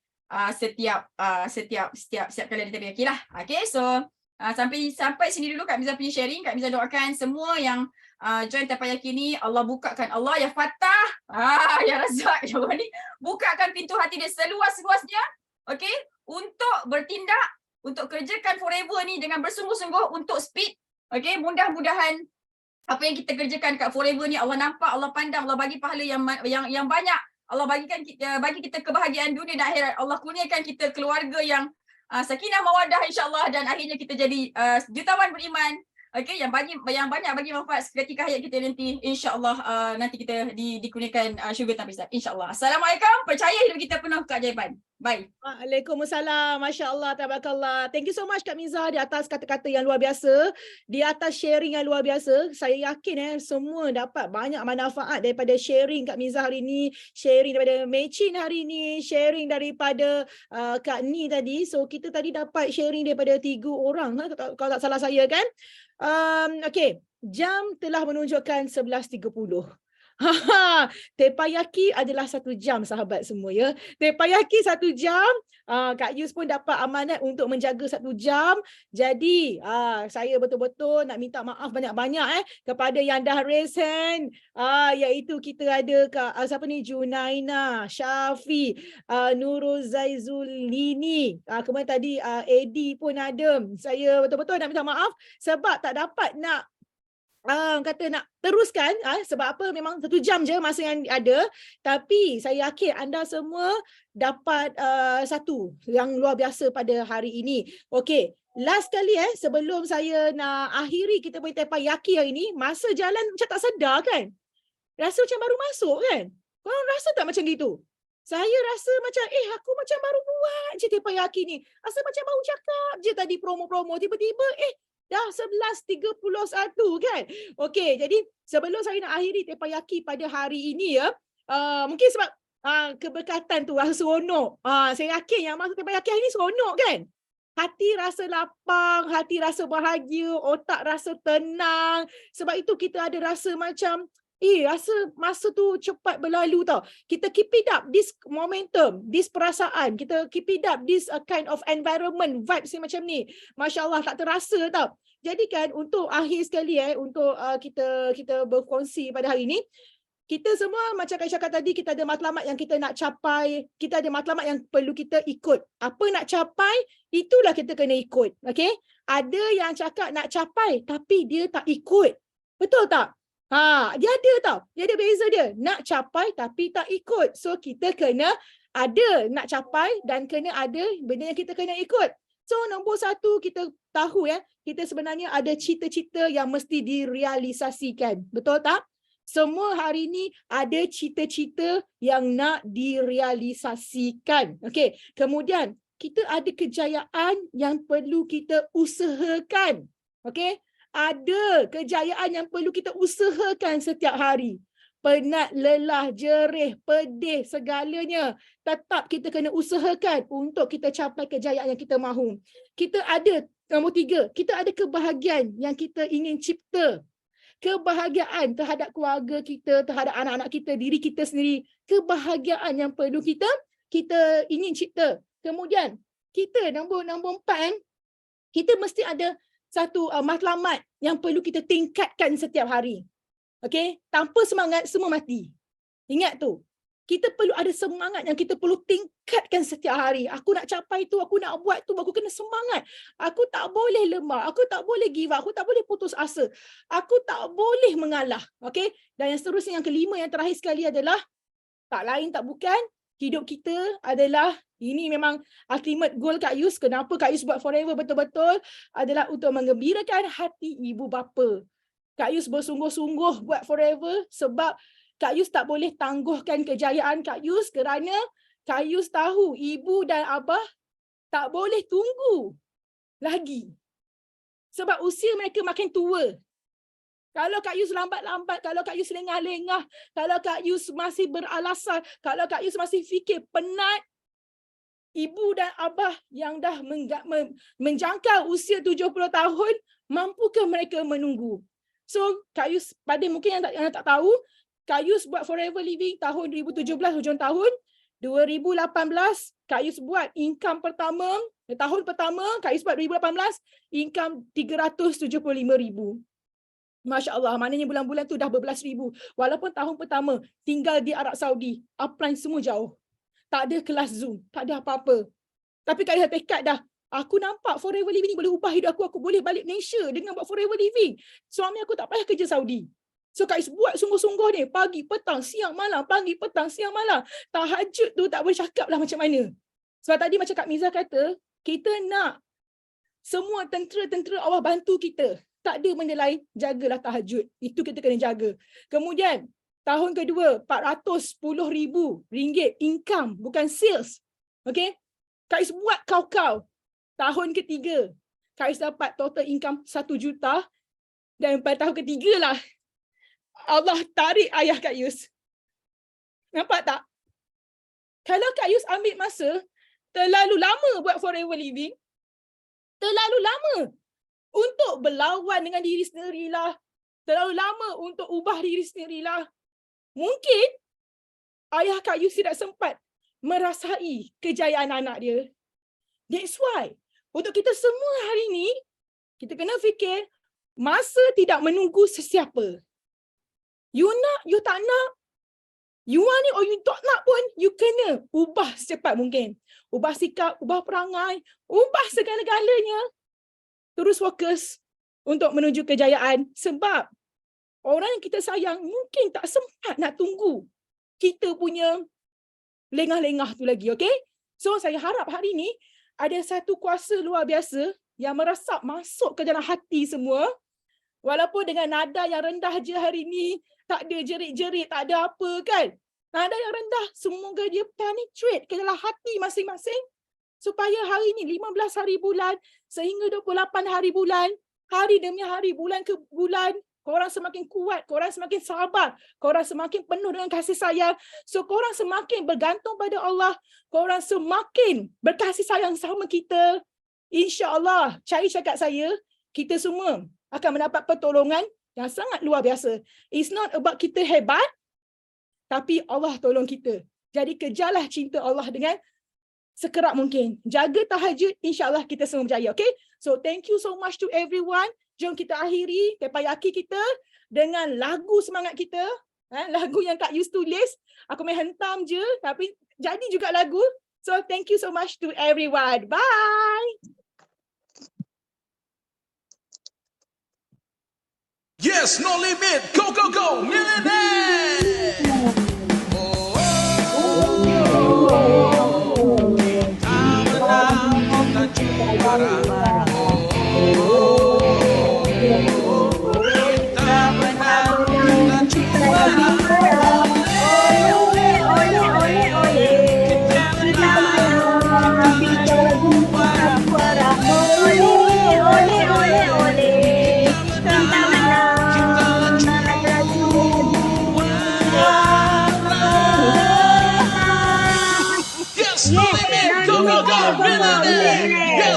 setiap kali ada teppanyaki lah. Okay, so Sampai sini dulu Kak Miza punya sharing. Kak Miza doakan semua yang join Taipayaki ni, Allah bukakan, Allah ya Fatah, ya Razak, ya Wali, bukakan pintu hati dia seluas-luasnya, okey, untuk bertindak, untuk kerjakan Forever ni dengan bersungguh-sungguh untuk speed, okey, mudah-mudahan apa yang kita kerjakan kat Forever ni Allah nampak, Allah pandang, Allah bagi pahala yang banyak. Allah bagi kita kebahagiaan dunia dan akhirat. Allah kurniakan kita keluarga yang sakinah mawaddah insya-Allah, dan akhirnya kita jadi jutawan beriman. Okey, yang banyak bagi manfaat ketika hayat kita nanti, insya-Allah nanti kita dikurniakan syurga tanpa hisab, insya-Allah. Assalamualaikum. Percaya hidup kita penuh keajaiban. Bye. Waalaikumsalam. Masya Allah, tabarakallah. Thank you so much Kak Miza di atas kata-kata yang luar biasa, di atas sharing yang luar biasa. Saya yakin semua dapat banyak manfaat daripada sharing Kak Miza hari ini, sharing daripada Mechin hari ini, sharing daripada Kak Ni tadi. So kita tadi dapat sharing daripada 3 orang kalau tak salah saya kan. Okay, jam telah menunjukkan 11.30. Taipayaki adalah 1 jam sahabat semua ya. Taipayaki 1 jam. Kak Yus pun dapat amanat untuk menjaga 1 jam. Jadi saya betul-betul nak minta maaf banyak-banyak kepada yang dah raise hand. Iaitu kita ada siapa ni, Junaina, Syafi, Nurul Zaizulini. Kemudian tadi Edi pun ada. Saya betul-betul nak minta maaf sebab tak dapat nak kata nak teruskan sebab apa, memang 1 jam je masa yang ada, tapi saya yakin anda semua dapat satu yang luar biasa pada hari ini. Okey, last kali sebelum saya nak akhiri kita punya Taipayaki hari ini, masa jalan macam tak sedar kan, rasa macam baru masuk kan, korang rasa tak macam gitu? Saya rasa macam aku macam baru buat je Taipayaki ni, rasa macam baru cakap je tadi promo-promo, tiba-tiba dah 11.31 kan. Okey, jadi sebelum saya nak akhiri Taipayaki pada hari ini ya, mungkin sebab keberkatan tu rasa seronok. Saya yakin yang masuk Taipayaki hari ni seronok kan. Hati rasa lapang, hati rasa bahagia, otak rasa tenang. Sebab itu kita ada rasa macam rasa masa tu cepat berlalu tau. Kita keep it up this momentum, this perasaan. Kita keep it up this kind of environment, vibes macam ni. Masya Allah, tak terasa tau. Jadi kan untuk akhir sekali untuk kita berkongsi pada hari ini, kita semua macam Kak cakap tadi, kita ada matlamat yang kita nak capai, kita ada matlamat yang perlu kita ikut. Apa nak capai, itulah kita kena ikut. Okay? Ada yang cakap nak capai tapi dia tak ikut. Betul tak? Dia ada tau. Dia ada beza dia. Nak capai tapi tak ikut. So kita kena ada nak capai dan kena ada benda yang kita kena ikut. So nombor 1, kita tahu kita sebenarnya ada cita-cita yang mesti direalisasikan. Betul tak? Semua hari ini ada cita-cita yang nak direalisasikan. Okey. Kemudian kita ada kejayaan yang perlu kita usahakan. Okey. Ada kejayaan yang perlu kita usahakan setiap hari. Penat, lelah, jerih, pedih, segalanya. Tetap kita kena usahakan untuk kita capai kejayaan yang kita mahu. Kita ada, nombor 3, kita ada kebahagiaan yang kita ingin cipta. Kebahagiaan terhadap keluarga kita, terhadap anak-anak kita, diri kita sendiri. Kebahagiaan yang perlu kita ingin cipta. Kemudian, kita nombor 4, kita mesti ada satu matlamat yang perlu kita tingkatkan setiap hari. Okey, tanpa semangat semua mati. Ingat tu. Kita perlu ada semangat yang kita perlu tingkatkan setiap hari. Aku nak capai tu, aku nak buat tu, aku kena semangat. Aku tak boleh lemah, aku tak boleh give up, aku tak boleh putus asa. Aku tak boleh mengalah. Okey? Dan yang seterusnya, yang kelima, yang terakhir sekali adalah tak lain tak bukan, hidup kita adalah, ini memang ultimate goal Kak Yus. Kenapa Kak Yus buat Forever betul-betul adalah untuk menggembirakan hati ibu bapa. Kak Yus bersungguh-sungguh buat Forever sebab Kak Yus tak boleh tangguhkan kejayaan Kak Yus kerana Kak Yus tahu ibu dan abah tak boleh tunggu lagi. Sebab usia mereka makin tua. Kalau Kak Yus lambat-lambat, kalau Kak Yus lengah-lengah, kalau Kak Yus masih beralasan, kalau Kak Yus masih fikir penat, ibu dan abah yang dah menjangkau usia 70 tahun, mampukah mereka menunggu? So, Kak Yus, pada mungkin yang tak tahu, Kak Yus buat Forever Living tahun 2017, hujung tahun. 2018, Kak Yus buat income pertama Tahun pertama, Kak Yus buat 2018, income 375,000. Masya Allah, maknanya bulan-bulan tu dah berbelas ribu. Walaupun tahun pertama tinggal di Arab Saudi, upline semua jauh. Tak ada kelas Zoom, tak ada apa-apa. Tapi Kak Yus tekad dah, aku nampak Forever Living ni boleh ubah hidup aku boleh balik Malaysia dengan buat Forever Living. Suami aku tak payah kerja Saudi. So Kak Yus buat sungguh-sungguh ni, pagi, petang, siang, malam, pagi, petang, siang, malam. Tahajud tu tak boleh cakap lah macam mana. Sebab tadi macam Kak Miza kata, kita nak semua tentera-tentera Allah bantu kita. Tak ada benda lain, jagalah tahajud. Itu kita kena jaga. Kemudian, tahun kedua, 410,000 ringgit income, bukan sales. Okay? Kak Is buat kau-kau. Tahun ketiga, Kak Is dapat total income 1 juta. Dan pada tahun ketiga lah, Allah tarik ayah Kak Yus. Nampak tak? Kalau Kak Yus ambil masa, terlalu lama buat Forever Living, terlalu lama untuk berlawan dengan diri sendirilah, terlalu lama untuk ubah diri sendirilah. Mungkin ayah Kak Yus tidak sempat merasai kejayaan anak dia. That's why, untuk kita semua hari ini, kita kena fikir, masa tidak menunggu sesiapa. You nak, you tak nak, you want it or you tak nak pun, you kena ubah secepat mungkin. Ubah sikap, ubah perangai, ubah segala-galanya. Terus fokus untuk menuju kejayaan. Sebab orang yang kita sayang mungkin tak sempat nak tunggu kita punya lengah-lengah tu lagi, okay? So saya harap hari ni ada satu kuasa luar biasa yang meresap masuk ke dalam hati semua. Walaupun dengan nada yang rendah je hari ni, tak ada jerit-jerit, tak ada apa kan. Nada yang rendah, semoga dia penetrate ke dalam hati masing-masing. Supaya hari ni 15 hari bulan, sehingga 28 hari bulan, hari demi hari, bulan ke bulan, korang semakin kuat, korang semakin sabar, korang semakin penuh dengan kasih sayang. So korang semakin bergantung pada Allah, korang semakin berkasih sayang sama kita. InsyaAllah, cari cakap saya, kita semua akan mendapat pertolongan yang sangat luar biasa. It's not about kita hebat, tapi Allah tolong kita. Jadi kejarlah cinta Allah dengan sekerap mungkin. Jaga tahajud, insyaAllah kita semua berjaya. Okay? So thank you so much to everyone. Jom kita akhiri tepayaki kita dengan lagu semangat kita. Lagu yang Kak Yus tulis. Aku main hentam je, tapi jadi juga lagu. So thank you so much to everyone. Bye! Yes, no limit. Go, go, go. Millionaire.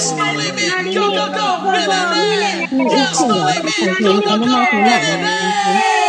Yes, no limit. Go, go, go. Millionaire. Yes, no limit. Go, go, go. Millionaire.